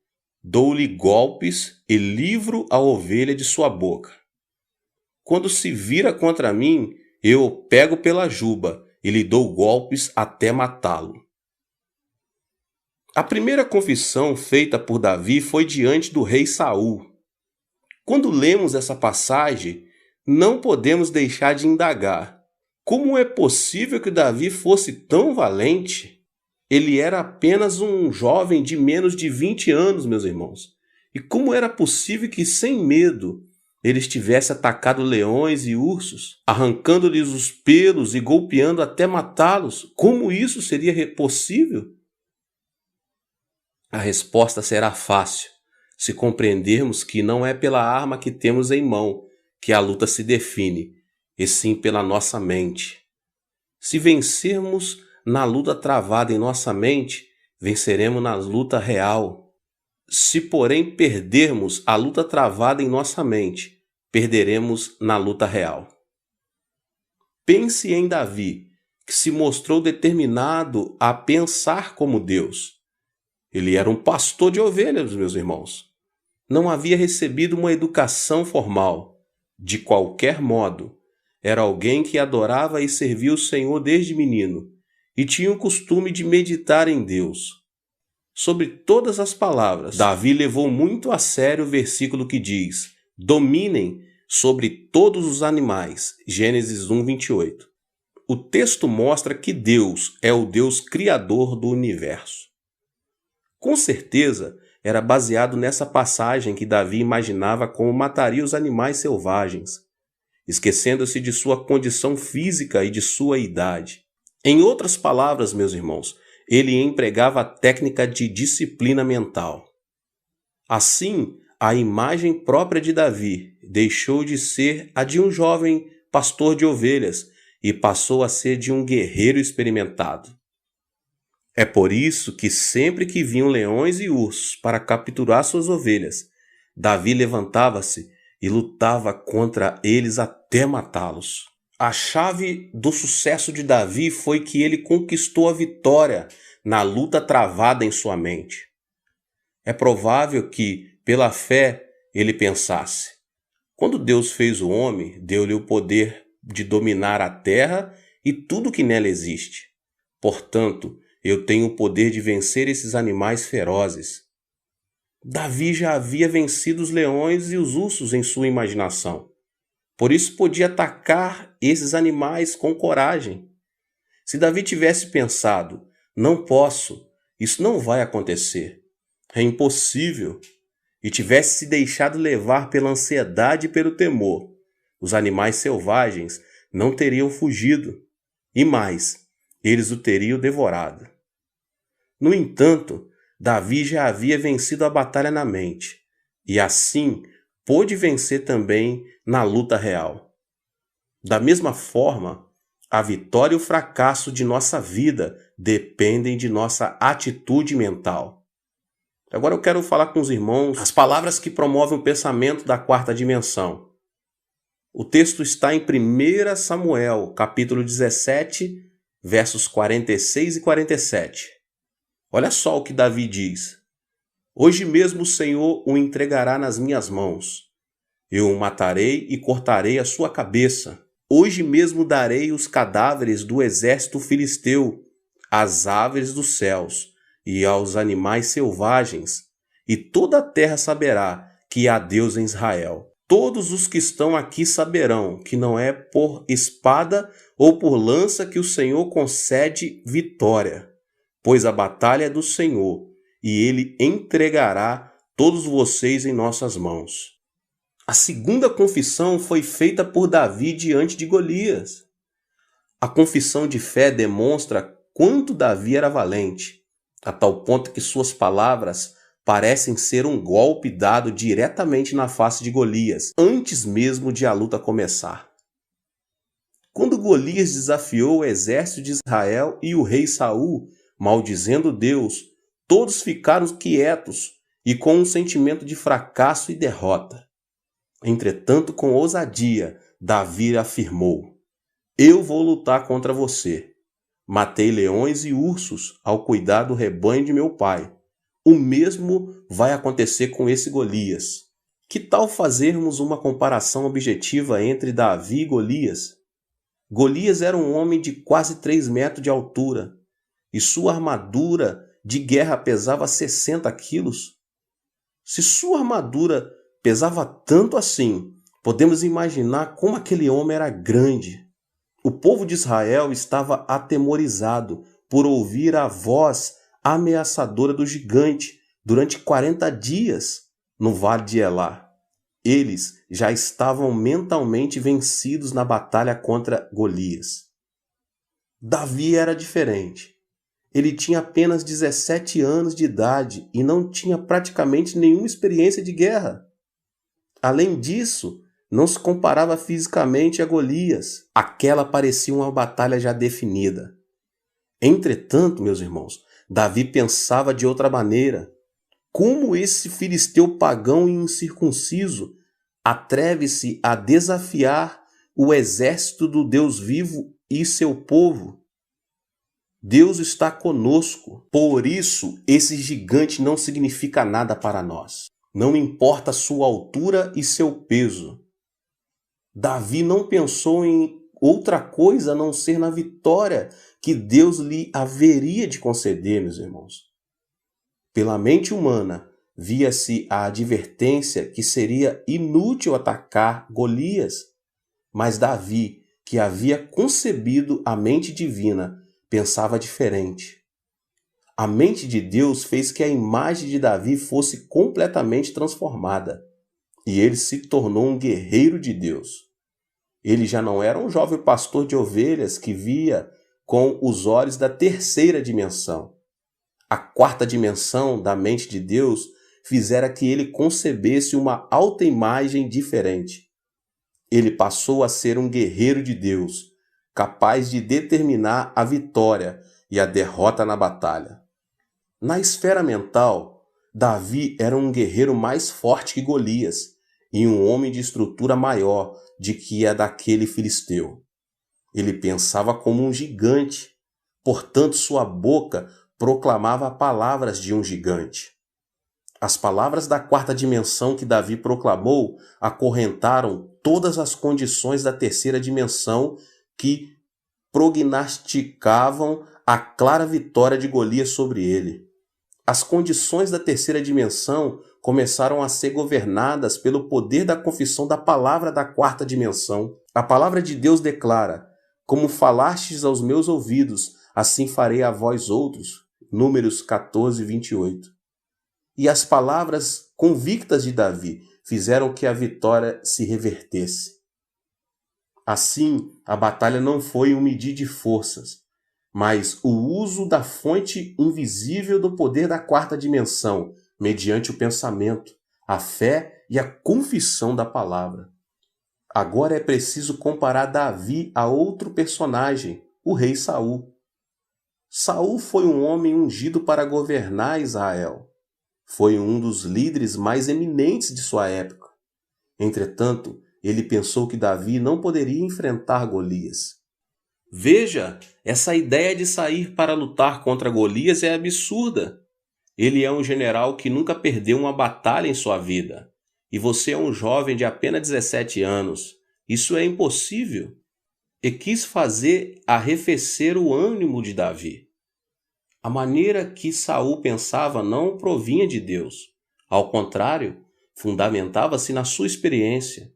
dou-lhe golpes e livro a ovelha de sua boca. Quando se vira contra mim, eu o pego pela juba e lhe dou golpes até matá-lo. A primeira confissão feita por Davi foi diante do rei Saul. Quando lemos essa passagem, não podemos deixar de indagar: como é possível que Davi fosse tão valente? Ele era apenas um jovem de menos de 20 anos, meus irmãos. E como era possível que, sem medo, ele estivesse atacado leões e ursos, arrancando-lhes os pelos e golpeando até matá-los? Como isso seria possível? A resposta será fácil, se compreendermos que não é pela arma que temos em mão que a luta se define, e sim pela nossa mente. Se vencermos na luta travada em nossa mente, venceremos na luta real. Se, porém, perdermos a luta travada em nossa mente, perderemos na luta real. Pense em Davi, que se mostrou determinado a pensar como Deus. Ele era um pastor de ovelhas, meus irmãos. Não havia recebido uma educação formal. De qualquer modo, era alguém que adorava e servia o Senhor desde menino e tinha o costume de meditar em Deus. Sobre todas as palavras, Davi levou muito a sério o versículo que diz: dominem sobre todos os animais. Gênesis 1, 28. O texto mostra que Deus é o Deus criador do universo. Com certeza, era baseado nessa passagem que Davi imaginava como mataria os animais selvagens, esquecendo-se de sua condição física e de sua idade. Em outras palavras, meus irmãos, ele empregava a técnica de disciplina mental. Assim, a imagem própria de Davi deixou de ser a de um jovem pastor de ovelhas e passou a ser de um guerreiro experimentado. É por isso que sempre que vinham leões e ursos para capturar suas ovelhas, Davi levantava-se e lutava contra eles até matá-los. A chave do sucesso de Davi foi que ele conquistou a vitória na luta travada em sua mente. É provável que, pela fé, ele pensasse: quando Deus fez o homem, deu-lhe o poder de dominar a terra e tudo que nela existe. Portanto, eu tenho o poder de vencer esses animais ferozes. Davi já havia vencido os leões e os ursos em sua imaginação. Por isso podia atacar esses animais com coragem. Se Davi tivesse pensado: não posso, isso não vai acontecer, é impossível, e tivesse se deixado levar pela ansiedade e pelo temor, os animais selvagens não teriam fugido, e mais, eles o teriam devorado. No entanto, Davi já havia vencido a batalha na mente, e assim pôde vencer também na luta real. Da mesma forma, a vitória e o fracasso de nossa vida dependem de nossa atitude mental. Agora eu quero falar com os irmãos as palavras que promovem o pensamento da quarta dimensão. O texto está em 1 Samuel, capítulo 17, versos 46 e 47. Olha só o que Davi diz: hoje mesmo o Senhor o entregará nas minhas mãos. Eu o matarei e cortarei a sua cabeça. Hoje mesmo darei os cadáveres do exército filisteu às aves dos céus, e aos animais selvagens, e toda a terra saberá que há Deus em Israel. Todos os que estão aqui saberão que não é por espada ou por lança que o Senhor concede vitória, pois a batalha é do Senhor, e ele entregará todos vocês em nossas mãos. A segunda confissão foi feita por Davi diante de Golias. A confissão de fé demonstra quanto Davi era valente, a tal ponto que suas palavras parecem ser um golpe dado diretamente na face de Golias, antes mesmo de a luta começar. Quando Golias desafiou o exército de Israel e o rei Saul, maldizendo Deus, todos ficaram quietos e com um sentimento de fracasso e derrota. Entretanto, com ousadia, Davi afirmou: Eu vou lutar contra você. Matei leões e ursos ao cuidar do rebanho de meu pai. O mesmo vai acontecer com esse Golias. Que tal fazermos uma comparação objetiva entre Davi e Golias? Golias era um homem de quase 3 metros de altura, e sua armadura de guerra pesava 60 quilos. Se sua armadura pesava tanto assim, podemos imaginar como aquele homem era grande. O povo de Israel estava atemorizado por ouvir a voz ameaçadora do gigante durante 40 dias no vale de Elá. Eles já estavam mentalmente vencidos na batalha contra Golias. Davi era diferente. Ele tinha apenas 17 anos de idade e não tinha praticamente nenhuma experiência de guerra. Além disso, não se comparava fisicamente a Golias. Aquela parecia uma batalha já definida. Entretanto, meus irmãos, Davi pensava de outra maneira. Como esse filisteu pagão e incircunciso atreve-se a desafiar o exército do Deus vivo e seu povo? Deus está conosco. Por isso, esse gigante não significa nada para nós. Não importa sua altura e seu peso. Davi não pensou em outra coisa a não ser na vitória que Deus lhe haveria de conceder, meus irmãos. Pela mente humana, via-se a advertência que seria inútil atacar Golias, mas Davi, que havia concebido a mente divina, pensava diferente. A mente de Deus fez que a imagem de Davi fosse completamente transformada, e ele se tornou um guerreiro de Deus. Ele já não era um jovem pastor de ovelhas que via com os olhos da terceira dimensão. A quarta dimensão da mente de Deus fizera que ele concebesse uma alta imagem diferente. Ele passou a ser um guerreiro de Deus, capaz de determinar a vitória e a derrota na batalha. Na esfera mental, Davi era um guerreiro mais forte que Golias e um homem de estrutura maior de que a daquele filisteu. Ele pensava como um gigante, portanto sua boca proclamava palavras de um gigante. As palavras da quarta dimensão que Davi proclamou acorrentaram todas as condições da terceira dimensão que prognosticavam a clara vitória de Golias sobre ele. As condições da terceira dimensão começaram a ser governadas pelo poder da confissão da palavra da quarta dimensão. A palavra de Deus declara: Como falastes aos meus ouvidos, assim farei a vós outros. Números 14, 28. E as palavras convictas de Davi fizeram que a vitória se revertesse. Assim, a batalha não foi um medir de forças, mas o uso da fonte invisível do poder da quarta dimensão, mediante o pensamento, a fé e a confissão da palavra. Agora é preciso comparar Davi a outro personagem, o rei Saul. Saul foi um homem ungido para governar Israel. Foi um dos líderes mais eminentes de sua época. Entretanto, ele pensou que Davi não poderia enfrentar Golias. Veja, essa ideia de sair para lutar contra Golias é absurda. Ele é um general que nunca perdeu uma batalha em sua vida. E você é um jovem de apenas 17 anos. Isso é impossível. E quis fazer arrefecer o ânimo de Davi. A maneira que Saul pensava não provinha de Deus. Ao contrário, fundamentava-se na sua experiência.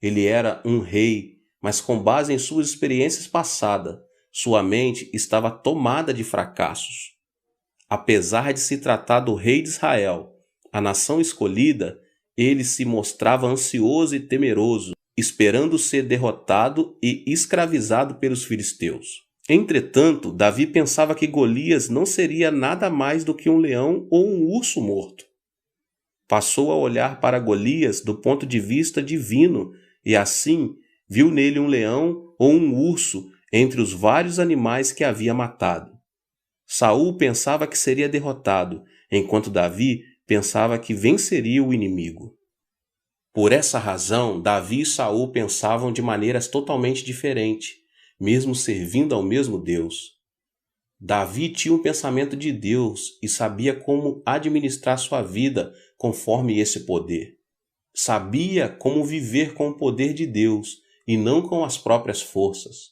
Ele era um rei, mas com base em suas experiências passadas, sua mente estava tomada de fracassos. Apesar de se tratar do rei de Israel, a nação escolhida, ele se mostrava ansioso e temeroso, esperando ser derrotado e escravizado pelos filisteus. Entretanto, Davi pensava que Golias não seria nada mais do que um leão ou um urso morto. Passou a olhar para Golias do ponto de vista divino e assim viu nele um leão ou um urso entre os vários animais que havia matado. Saul pensava que seria derrotado, enquanto Davi pensava que venceria o inimigo. Por essa razão, Davi e Saul pensavam de maneiras totalmente diferentes, mesmo servindo ao mesmo Deus. Davi tinha um pensamento de Deus e sabia como administrar sua vida conforme esse poder. Sabia como viver com o poder de Deus e não com as próprias forças.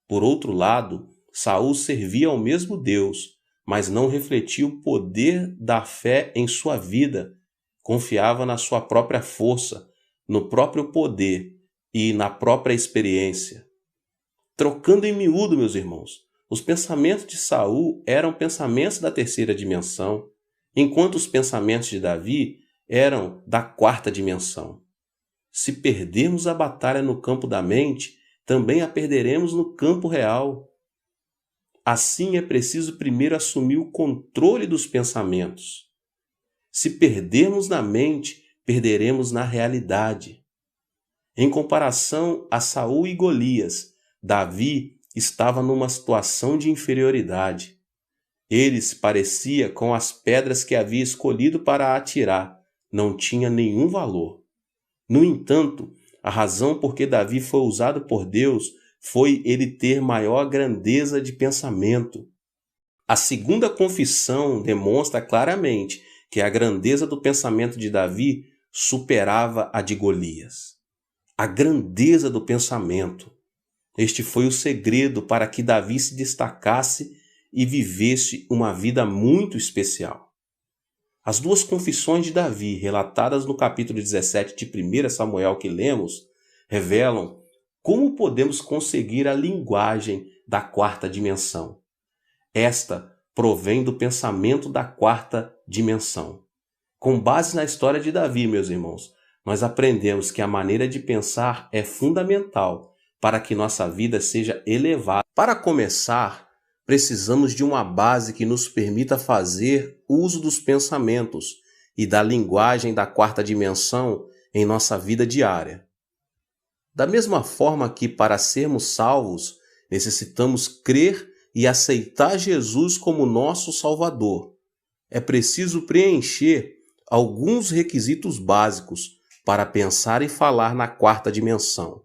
Por outro lado, Saul servia ao mesmo Deus, mas não refletia o poder da fé em sua vida. Confiava na sua própria força, no próprio poder e na própria experiência. Trocando em miúdo, meus irmãos, os pensamentos de Saul eram pensamentos da terceira dimensão, enquanto os pensamentos de Davi eram da quarta dimensão. Se perdermos a batalha no campo da mente, também a perderemos no campo real. Assim é preciso primeiro assumir o controle dos pensamentos. Se perdermos na mente, perderemos na realidade. Em comparação a Saul e Golias, Davi estava numa situação de inferioridade. Ele se parecia com as pedras que havia escolhido para atirar, não tinha nenhum valor. No entanto, a razão por que Davi foi usado por Deus foi ele ter maior grandeza de pensamento. A segunda confissão demonstra claramente que a grandeza do pensamento de Davi superava a de Golias. A grandeza do pensamento. Este foi o segredo para que Davi se destacasse e vivesse uma vida muito especial. As duas confissões de Davi, relatadas no capítulo 17 de 1 Samuel que lemos, revelam como podemos conseguir a linguagem da quarta dimensão. Esta provém do pensamento da quarta dimensão. Com base na história de Davi, meus irmãos, nós aprendemos que a maneira de pensar é fundamental para que nossa vida seja elevada. Para começar, precisamos de uma base que nos permita fazer uso dos pensamentos e da linguagem da quarta dimensão em nossa vida diária. Da mesma forma que, para sermos salvos, necessitamos crer e aceitar Jesus como nosso Salvador, é preciso preencher alguns requisitos básicos para pensar e falar na quarta dimensão.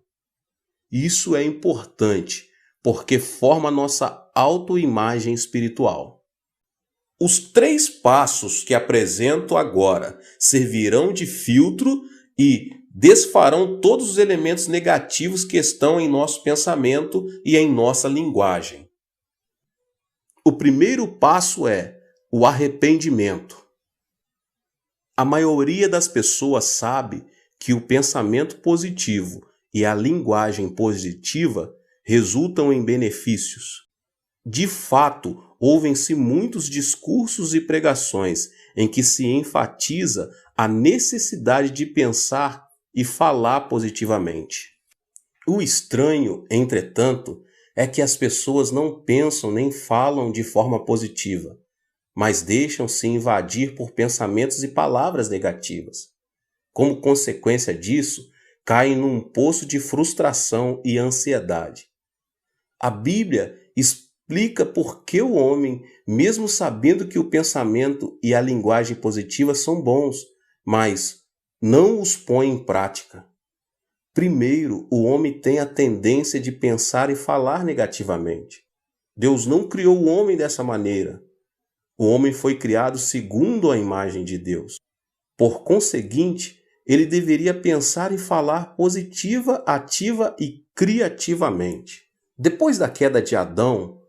Isso é importante, porque forma nossa autoimagem espiritual. Os 3 passos que apresento agora servirão de filtro e desfarão todos os elementos negativos que estão em nosso pensamento e em nossa linguagem. O primeiro passo é o arrependimento. A maioria das pessoas sabe que o pensamento positivo e a linguagem positiva resultam em benefícios. De fato, ouvem-se muitos discursos e pregações em que se enfatiza a necessidade de pensar e falar positivamente. O estranho, entretanto, é que as pessoas não pensam nem falam de forma positiva, mas deixam-se invadir por pensamentos e palavras negativas. Como consequência disso, caem num poço de frustração e ansiedade. A Bíblia explica por que o homem, mesmo sabendo que o pensamento e a linguagem positiva são bons, mas não os põe em prática. Primeiro, o homem tem a tendência de pensar e falar negativamente. Deus não criou o homem dessa maneira. O homem foi criado segundo a imagem de Deus. Por conseguinte, ele deveria pensar e falar positiva, ativa e criativamente. Depois da queda de Adão,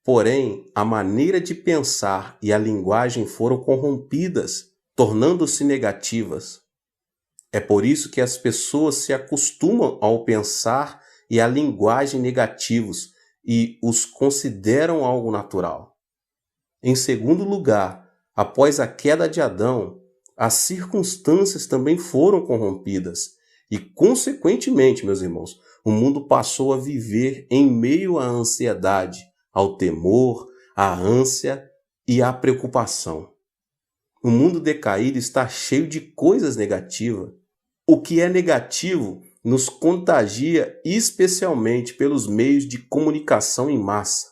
Porém, a maneira de pensar e a linguagem foram corrompidas, tornando-se negativas. É por isso que as pessoas se acostumam ao pensar e à linguagem negativos e os consideram algo natural. Em segundo lugar, após a queda de Adão, as circunstâncias também foram corrompidas e, consequentemente, meus irmãos, o mundo passou a viver em meio à ansiedade, ao temor, à ânsia e à preocupação. O mundo decaído está cheio de coisas negativas. O que é negativo nos contagia especialmente pelos meios de comunicação em massa,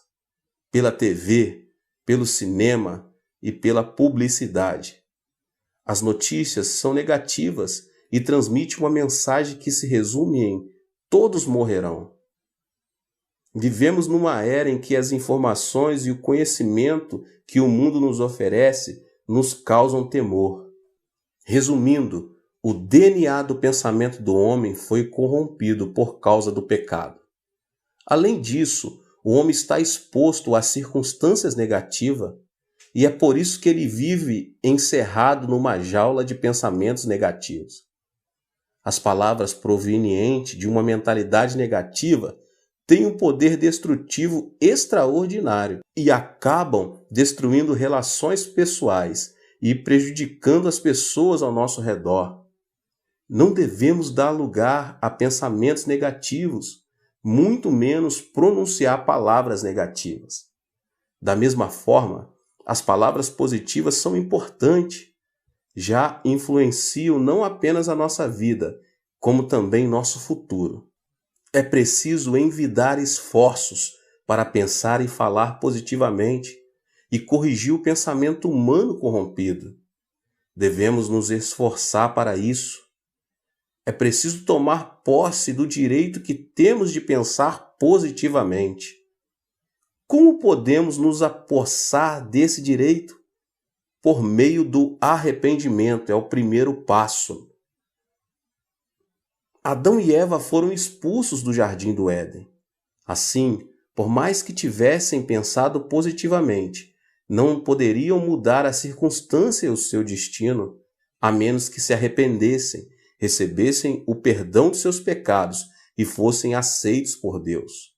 pela TV, pelo cinema e pela publicidade. As notícias são negativas e transmitem uma mensagem que se resume em todos morrerão. Vivemos numa era em que as informações e o conhecimento que o mundo nos oferece nos causam temor. Resumindo, o DNA do pensamento do homem foi corrompido por causa do pecado. Além disso, o homem está exposto a circunstâncias negativas e é por isso que ele vive encerrado numa jaula de pensamentos negativos. As palavras provenientes de uma mentalidade negativa têm um poder destrutivo extraordinário e acabam destruindo relações pessoais e prejudicando as pessoas ao nosso redor. Não devemos dar lugar a pensamentos negativos, muito menos pronunciar palavras negativas. Da mesma forma, as palavras positivas são importantes, já influenciam não apenas a nossa vida, como também nosso futuro. É preciso envidar esforços para pensar e falar positivamente e corrigir o pensamento humano corrompido. Devemos nos esforçar para isso. É preciso tomar posse do direito que temos de pensar positivamente. Como podemos nos apossar desse direito? Por meio do arrependimento, é o primeiro passo. Adão e Eva foram expulsos do jardim do Éden. Assim, por mais que tivessem pensado positivamente, não poderiam mudar a circunstância e o seu destino, a menos que se arrependessem, recebessem o perdão de seus pecados e fossem aceitos por Deus.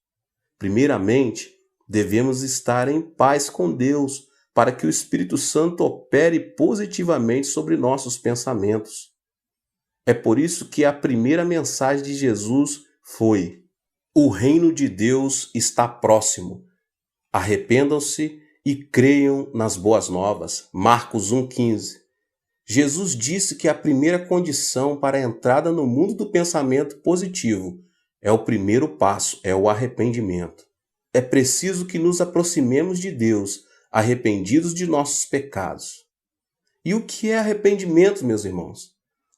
Primeiramente, devemos estar em paz com Deus para que o Espírito Santo opere positivamente sobre nossos pensamentos. É por isso que a primeira mensagem de Jesus foi: o reino de Deus está próximo. Arrependam-se e creiam nas boas novas. Marcos 1,15. Jesus disse que a primeira condição para a entrada no mundo do pensamento positivo é o primeiro passo, é o arrependimento. É preciso que nos aproximemos de Deus, arrependidos de nossos pecados. E o que é arrependimento, meus irmãos?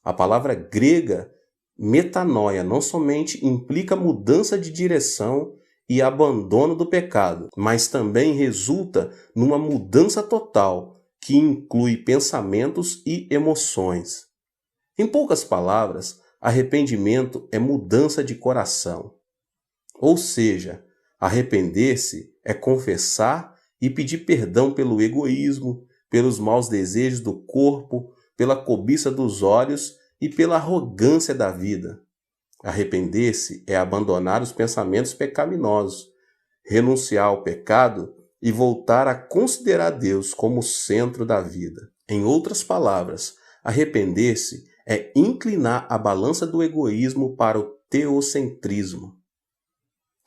A palavra grega metanoia não somente implica mudança de direção e abandono do pecado, mas também resulta numa mudança total, que inclui pensamentos e emoções. Em poucas palavras, arrependimento é mudança de coração. Ou seja, arrepender-se é confessar e pedir perdão pelo egoísmo, pelos maus desejos do corpo, pela cobiça dos olhos e pela arrogância da vida. Arrepender-se é abandonar os pensamentos pecaminosos, renunciar ao pecado e voltar a considerar Deus como o centro da vida. Em outras palavras, arrepender-se é inclinar a balança do egoísmo para o teocentrismo.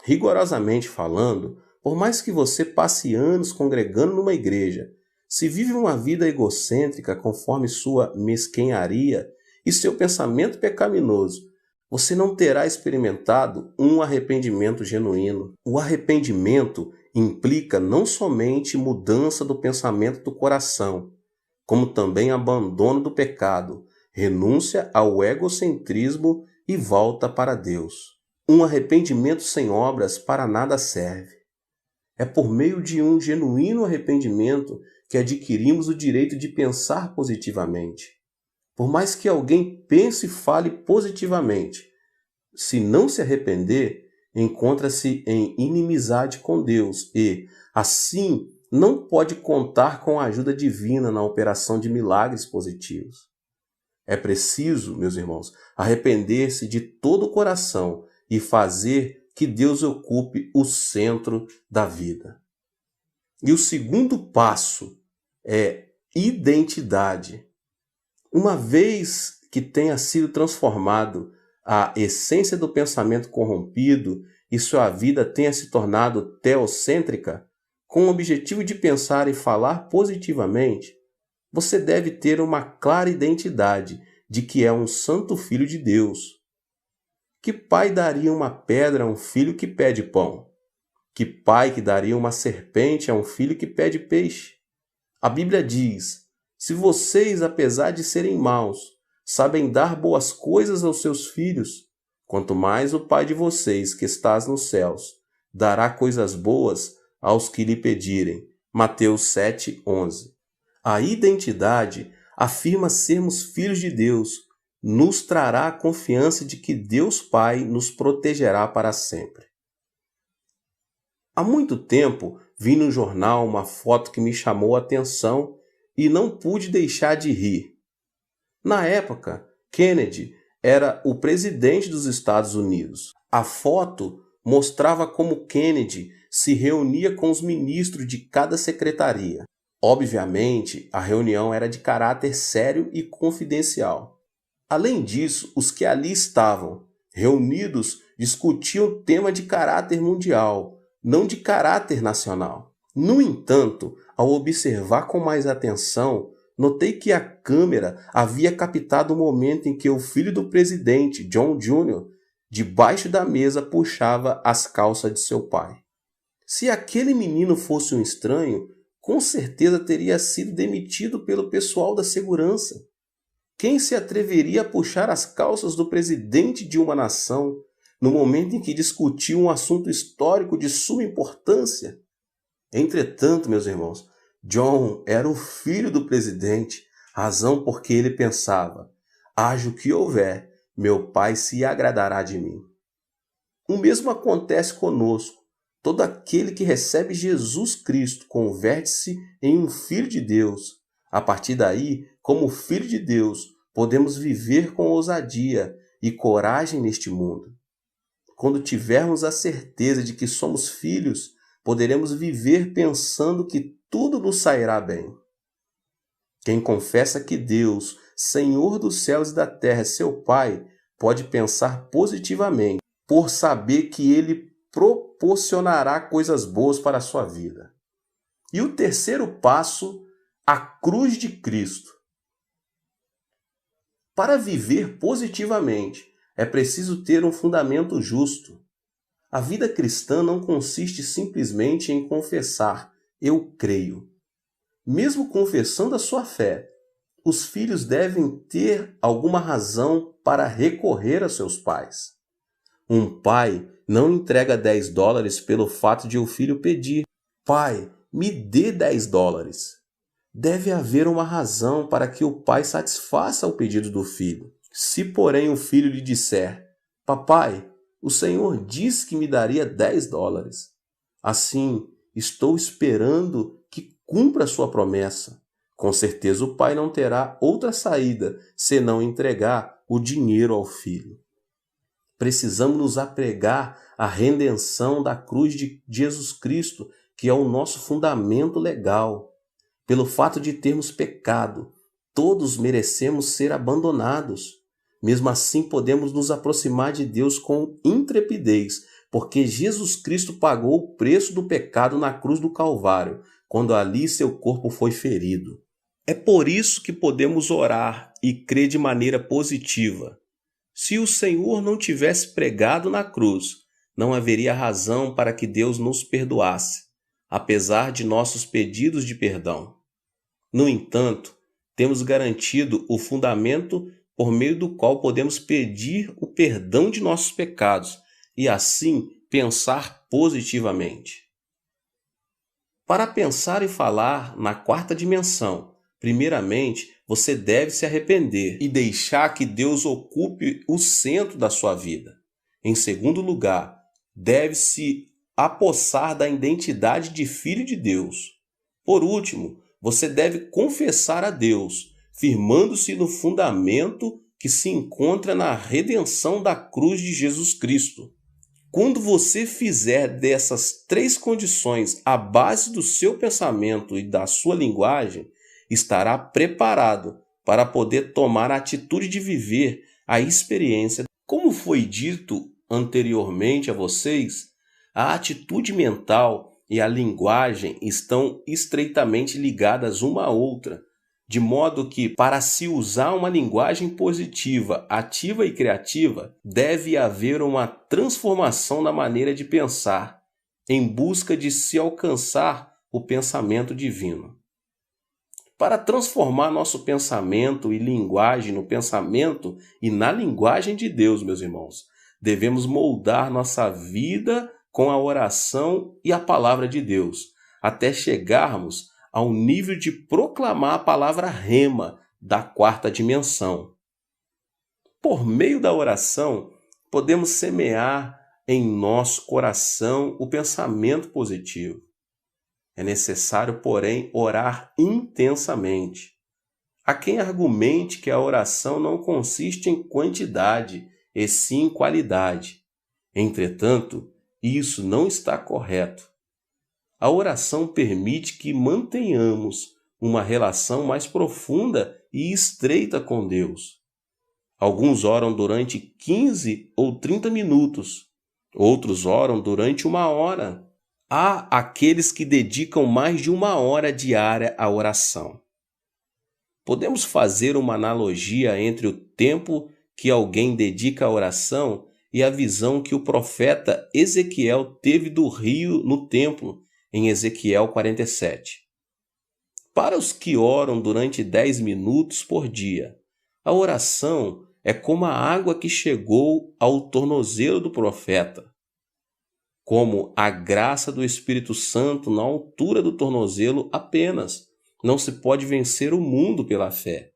Rigorosamente falando, por mais que você passe anos congregando numa igreja, se vive uma vida egocêntrica conforme sua mesquenharia e seu pensamento pecaminoso, você não terá experimentado um arrependimento genuíno. O arrependimento implica não somente mudança do pensamento do coração, como também abandono do pecado, renúncia ao egocentrismo e volta para Deus. Um arrependimento sem obras para nada serve. É por meio de um genuíno arrependimento que adquirimos o direito de pensar positivamente. Por mais que alguém pense e fale positivamente, se não se arrepender, encontra-se em inimizade com Deus e, Assim, não pode contar com a ajuda divina na operação de milagres positivos. É preciso, meus irmãos, arrepender-se de todo o coração e fazer que Deus ocupe o centro da vida. E o segundo passo é identidade. Uma vez que tenha sido transformado a essência do pensamento corrompido e sua vida tenha se tornado teocêntrica, com o objetivo de pensar e falar positivamente, você deve ter uma clara identidade de que é um santo filho de Deus. Que pai daria uma pedra a um filho que pede pão? Que pai que daria uma serpente a um filho que pede peixe? A Bíblia diz: se vocês, apesar de serem maus, sabem dar boas coisas aos seus filhos, quanto mais o Pai de vocês, que estás nos céus, dará coisas boas aos que lhe pedirem. Mateus 7:11. A identidade afirma sermos filhos de Deus, nos trará a confiança de que Deus Pai nos protegerá para sempre. Há muito tempo vi no jornal uma foto que me chamou a atenção e não pude deixar de rir. Na época, Kennedy era o presidente dos Estados Unidos. A foto mostrava como Kennedy se reunia com os ministros de cada secretaria. Obviamente, a reunião era de caráter sério e confidencial. Além disso, os que ali estavam reunidos discutiam tema de caráter mundial, não de caráter nacional. No entanto, ao observar com mais atenção, notei que a câmera havia captado o momento em que o filho do presidente, John Jr., debaixo da mesa puxava as calças de seu pai. Se aquele menino fosse um estranho, com certeza teria sido demitido pelo pessoal da segurança. Quem se atreveria a puxar as calças do presidente de uma nação no momento em que discutia um assunto histórico de suma importância? Entretanto, meus irmãos, John era o filho do presidente, razão porque ele pensava: haja o que houver, meu pai se agradará de mim. O mesmo acontece conosco. Todo aquele que recebe Jesus Cristo converte-se em um filho de Deus. A partir daí, como filho de Deus, podemos viver com ousadia e coragem neste mundo. Quando tivermos a certeza de que somos filhos, poderemos viver pensando que tudo nos sairá bem. Quem confessa que Deus, Senhor dos céus e da terra, é seu Pai, pode pensar positivamente, por saber que Ele proporcionará coisas boas para a sua vida. E o terceiro passo, a cruz de Cristo. Para viver positivamente, é preciso ter um fundamento justo. A vida cristã não consiste simplesmente em confessar, eu creio. Mesmo confessando a sua fé, os filhos devem ter alguma razão para recorrer a seus pais. Um pai não entrega $10 pelo fato de o filho pedir: pai, me dê $10. Deve haver uma razão para que o pai satisfaça o pedido do filho. Se, porém, o filho lhe disser: papai, o Senhor disse que me daria $10. Assim, estou esperando que cumpra sua promessa. Com certeza o pai não terá outra saída senão entregar o dinheiro ao filho. Precisamos nos apegar à redenção da cruz de Jesus Cristo, que é o nosso fundamento legal. Pelo fato de termos pecado, todos merecemos ser abandonados. Mesmo assim, podemos nos aproximar de Deus com intrepidez, porque Jesus Cristo pagou o preço do pecado na cruz do Calvário, quando ali seu corpo foi ferido. É por isso que podemos orar e crer de maneira positiva. Se o Senhor não tivesse pregado na cruz, não haveria razão para que Deus nos perdoasse, apesar de nossos pedidos de perdão. No entanto, temos garantido o fundamento por meio do qual podemos pedir o perdão de nossos pecados e, assim, pensar positivamente. Para pensar e falar na quarta dimensão, primeiramente, você deve se arrepender e deixar que Deus ocupe o centro da sua vida. Em segundo lugar, deve-se apossar da identidade de filho de Deus. Por último, você deve confessar a Deus, firmando-se no fundamento que se encontra na redenção da cruz de Jesus Cristo. Quando você fizer dessas 3 condições a base do seu pensamento e da sua linguagem, estará preparado para poder tomar a atitude de viver a experiência. Como foi dito anteriormente a vocês, a atitude mental e a linguagem estão estreitamente ligadas uma à outra, de modo que, para se usar uma linguagem positiva, ativa e criativa, deve haver uma transformação na maneira de pensar, em busca de se alcançar o pensamento divino. Para transformar nosso pensamento e linguagem no pensamento e na linguagem de Deus, meus irmãos, devemos moldar nossa vida com a oração e a palavra de Deus, até chegarmos ao nível de proclamar a palavra rema da 4ª dimensão. Por meio da oração, podemos semear em nosso coração o pensamento positivo. É necessário, porém, orar intensamente. Há quem argumente que a oração não consiste em quantidade, e sim em qualidade. Entretanto, isso não está correto. A oração permite que mantenhamos uma relação mais profunda e estreita com Deus. Alguns oram durante 15 ou 30 minutos, outros oram durante 1 hora. Há aqueles que dedicam mais de 1 hora diária à oração. Podemos fazer uma analogia entre o tempo que alguém dedica à oração e a visão que o profeta Ezequiel teve do rio no templo, em Ezequiel 47. Para os que oram durante 10 minutos por dia, a oração é como a água que chegou ao tornozelo do profeta. Como a graça do Espírito Santo na altura do tornozelo apenas, não se pode vencer o mundo pela fé.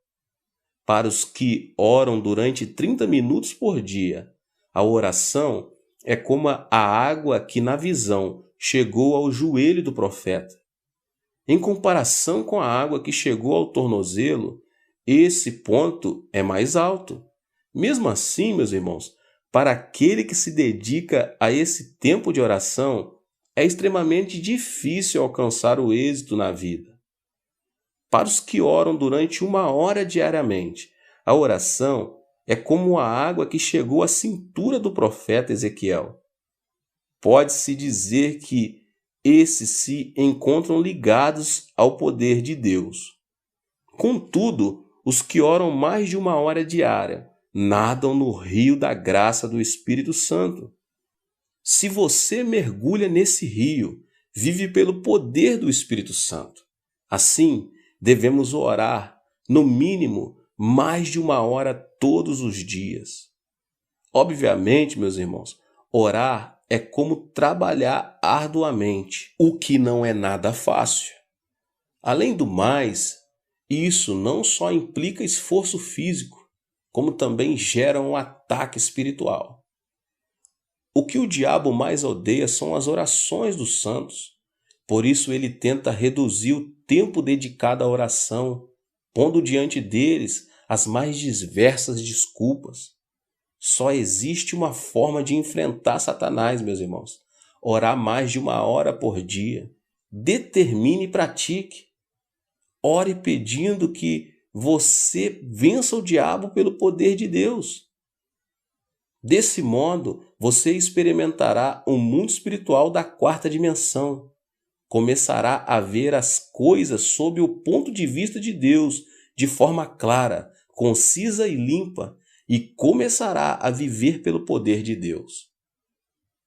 Para os que oram durante 30 minutos por dia, a oração é como a água que na visão chegou ao joelho do profeta. Em comparação com a água que chegou ao tornozelo, esse ponto é mais alto. Mesmo assim, meus irmãos, para aquele que se dedica a esse tempo de oração, é extremamente difícil alcançar o êxito na vida. Para os que oram durante 1 hora diariamente, a oração é como a água que chegou à cintura do profeta Ezequiel. Pode-se dizer que esses se encontram ligados ao poder de Deus. Contudo, os que oram mais de 1 hora diária nadam no rio da graça do Espírito Santo. Se você mergulha nesse rio, vive pelo poder do Espírito Santo. Assim, devemos orar, no mínimo, mais de 1 hora todos os dias. Obviamente, meus irmãos, orar é como trabalhar arduamente, o que não é nada fácil. Além do mais, isso não só implica esforço físico, como também gera um ataque espiritual. O que o diabo mais odeia são as orações dos santos. Por isso ele tenta reduzir o tempo dedicado à oração, pondo diante deles as mais diversas desculpas. Só existe uma forma de enfrentar Satanás, meus irmãos. Orar mais de 1 hora por dia. Determine e pratique. Ore pedindo que você vença o diabo pelo poder de Deus. Desse modo, você experimentará um mundo espiritual da 4ª dimensão. Começará a ver as coisas sob o ponto de vista de Deus, de forma clara, concisa e limpa, e começará a viver pelo poder de Deus.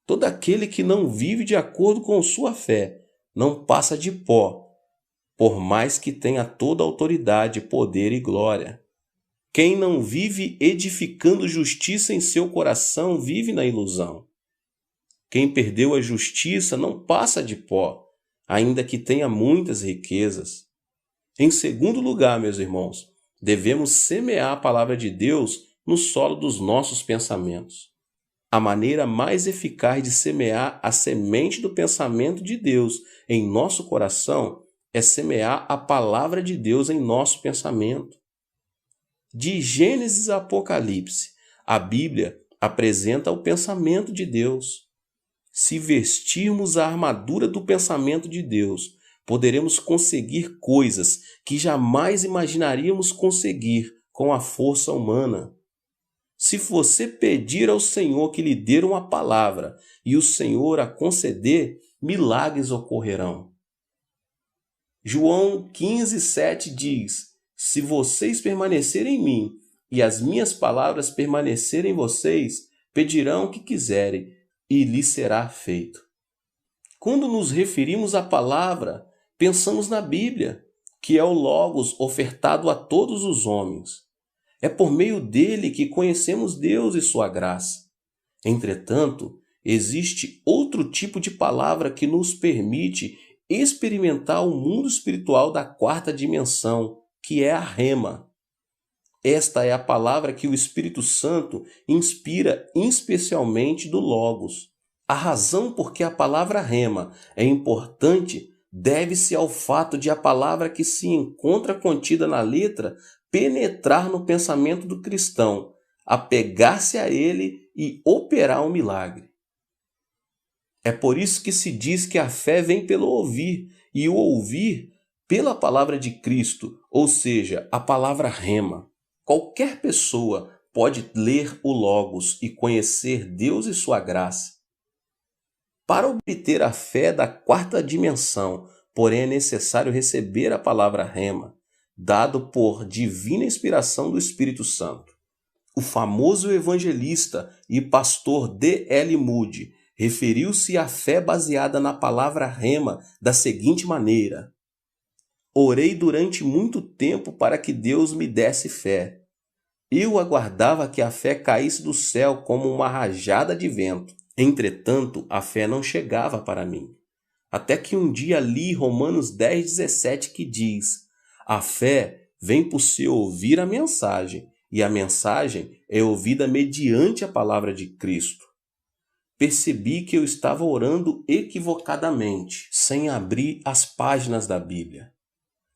Todo aquele que não vive de acordo com sua fé não passa de pó, por mais que tenha toda a autoridade, poder e glória. Quem não vive edificando justiça em seu coração vive na ilusão. Quem perdeu a justiça não passa de pó, ainda que tenha muitas riquezas. Em segundo lugar, meus irmãos, devemos semear a palavra de Deus no solo dos nossos pensamentos. A maneira mais eficaz de semear a semente do pensamento de Deus em nosso coração é semear a palavra de Deus em nosso pensamento. De Gênesis a Apocalipse, a Bíblia apresenta o pensamento de Deus. Se vestirmos a armadura do pensamento de Deus, poderemos conseguir coisas que jamais imaginaríamos conseguir com a força humana. Se você pedir ao Senhor que lhe dê uma palavra e o Senhor a conceder, milagres ocorrerão. João 15:7 diz: Se vocês permanecerem em mim e as minhas palavras permanecerem em vocês, pedirão o que quiserem e lhes será feito. Quando nos referimos à palavra, pensamos na Bíblia, que é o Logos ofertado a todos os homens. É por meio dele que conhecemos Deus e sua graça. Entretanto, existe outro tipo de palavra que nos permite experimentar o mundo espiritual da quarta dimensão, que é a Rema. Esta é a palavra que o Espírito Santo inspira especialmente do Logos. A razão por que a palavra Rema é importante deve-se ao fato de a palavra que se encontra contida na letra penetrar no pensamento do cristão, apegar-se a ele e operar um milagre. É por isso que se diz que a fé vem pelo ouvir, e o ouvir pela palavra de Cristo, ou seja, a palavra Rema. Qualquer pessoa pode ler o Logos e conhecer Deus e sua graça. Para obter a fé da quarta dimensão, porém é necessário receber a palavra Rema, dado por divina inspiração do Espírito Santo. O famoso evangelista e pastor D.L. Moody referiu-se à fé baseada na palavra Rema da seguinte maneira: Orei durante muito tempo para que Deus me desse fé. Eu aguardava que a fé caísse do céu como uma rajada de vento. Entretanto, a fé não chegava para mim. Até que um dia li Romanos 10:17 que diz: A fé vem por se ouvir a mensagem, e a mensagem é ouvida mediante a palavra de Cristo. Percebi que eu estava orando equivocadamente, sem abrir as páginas da Bíblia.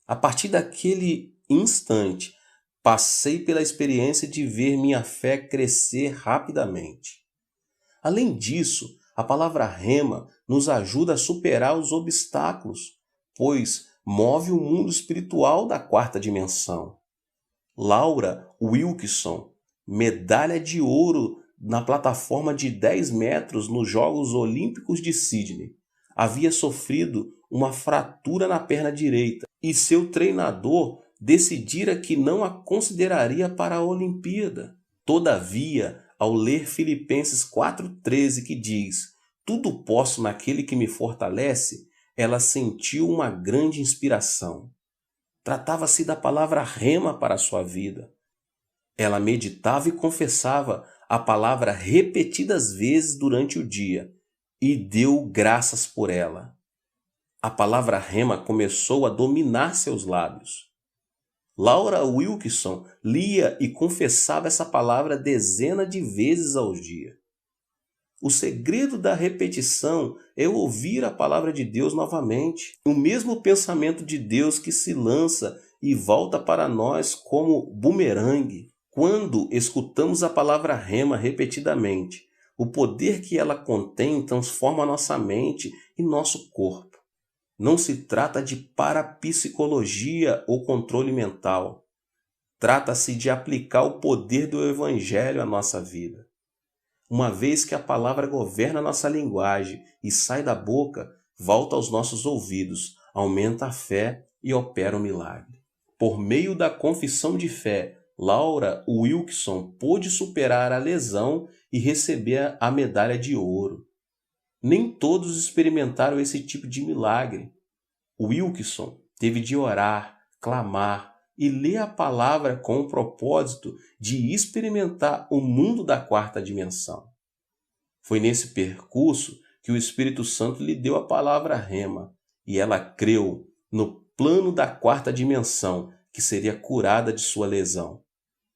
A partir daquele instante, passei pela experiência de ver minha fé crescer rapidamente. Além disso, a palavra Rema nos ajuda a superar os obstáculos, pois move o mundo espiritual da quarta dimensão. Laura Wilkinson, medalha de ouro na plataforma de 10 metros nos Jogos Olímpicos de Sydney, havia sofrido uma fratura na perna direita e seu treinador decidira que não a consideraria para a Olimpíada. Todavia, ao ler Filipenses 4:13, que diz: Tudo posso naquele que me fortalece, ela sentiu uma grande inspiração. Tratava-se da palavra Rema para a sua vida. Ela meditava e confessava a palavra repetidas vezes durante o dia e deu graças por ela. A palavra Rema começou a dominar seus lábios. Laura Wilkinson lia e confessava essa palavra dezenas de vezes ao dia. O segredo da repetição é ouvir a palavra de Deus novamente. O mesmo pensamento de Deus que se lança e volta para nós como bumerangue. Quando escutamos a palavra Rema repetidamente, o poder que ela contém transforma nossa mente e nosso corpo. Não se trata de parapsicologia ou controle mental. Trata-se de aplicar o poder do Evangelho à nossa vida. Uma vez que a palavra governa nossa linguagem e sai da boca, volta aos nossos ouvidos, aumenta a fé e opera um milagre. Por meio da confissão de fé, Laura Wilkinson pôde superar a lesão e receber a medalha de ouro. Nem todos experimentaram esse tipo de milagre. Wilkinson teve de orar, clamar e ler a palavra com o propósito de experimentar o mundo da quarta dimensão. Foi nesse percurso que o Espírito Santo lhe deu a palavra Rema, e ela creu no plano da quarta dimensão que seria curada de sua lesão.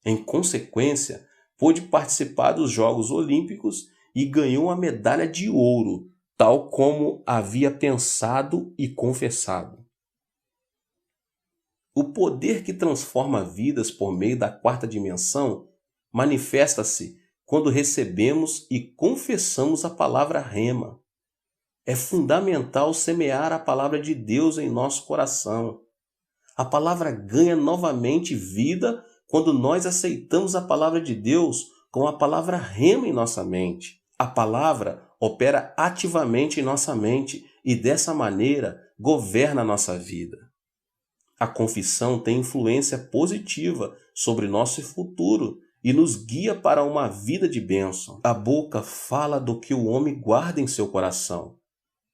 Em consequência, pôde participar dos Jogos Olímpicos e ganhou uma medalha de ouro, tal como havia pensado e confessado. O poder que transforma vidas por meio da quarta dimensão manifesta-se quando recebemos e confessamos a palavra rema. É fundamental semear a palavra de Deus em nosso coração. A palavra ganha novamente vida quando nós aceitamos a palavra de Deus com a palavra rema em nossa mente. A palavra opera ativamente em nossa mente e dessa maneira governa a nossa vida. A confissão tem influência positiva sobre nosso futuro e nos guia para uma vida de bênção. A boca fala do que o homem guarda em seu coração.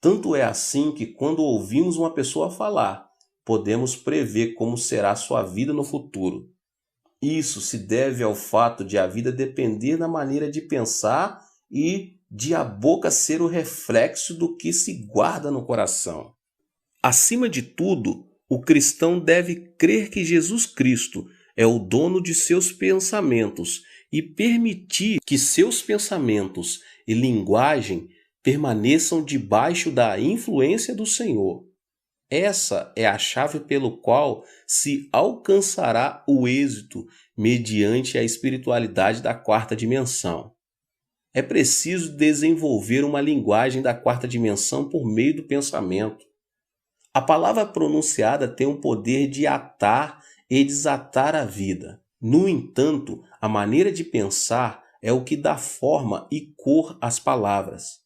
Tanto é assim que quando ouvimos uma pessoa falar, podemos prever como será sua vida no futuro. Isso se deve ao fato de a vida depender da maneira de pensar e de a boca ser o reflexo do que se guarda no coração. Acima de tudo, o cristão deve crer que Jesus Cristo é o dono de seus pensamentos e permitir que seus pensamentos e linguagem permaneçam debaixo da influência do Senhor. Essa é a chave pelo qual se alcançará o êxito mediante a espiritualidade da quarta dimensão. É preciso desenvolver uma linguagem da quarta dimensão por meio do pensamento. A palavra pronunciada tem o poder de atar e desatar a vida. No entanto, a maneira de pensar é o que dá forma e cor às palavras.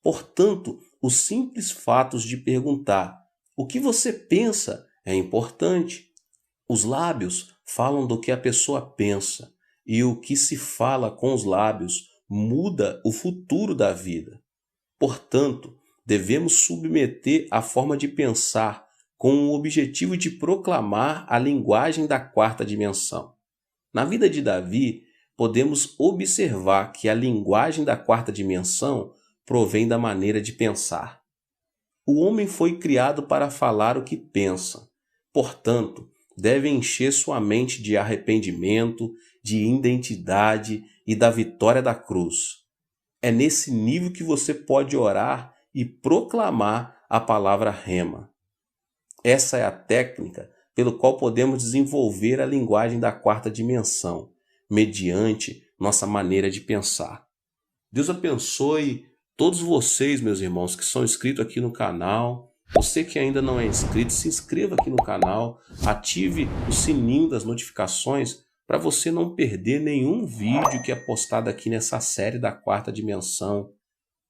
Portanto, os simples fatos de perguntar o que você pensa é importante. Os lábios falam do que a pessoa pensa, e o que se fala com os lábios muda o futuro da vida. Portanto, devemos submeter a forma de pensar com o objetivo de proclamar a linguagem da quarta dimensão. Na vida de Davi, podemos observar que a linguagem da quarta dimensão provém da maneira de pensar. O homem foi criado para falar o que pensa. Portanto, deve encher sua mente de arrependimento, de identidade e da vitória da cruz. É nesse nível que você pode orar e proclamar a palavra rema. Essa é a técnica pelo qual podemos desenvolver a linguagem da quarta dimensão, mediante nossa maneira de pensar. Deus abençoe todos vocês, meus irmãos, que são inscritos aqui no canal. Você que ainda não é inscrito, se inscreva aqui no canal, ative o sininho das notificações para você não perder nenhum vídeo que é postado aqui nessa série da quarta dimensão.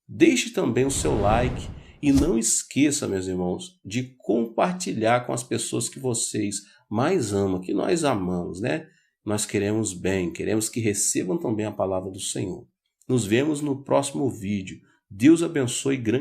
Deixe também o seu like e não esqueça, meus irmãos, de compartilhar com as pessoas que vocês mais amam, que nós amamos, né? Nós queremos bem, queremos que recebam também a palavra do Senhor. Nos vemos no próximo vídeo. Deus abençoe grande.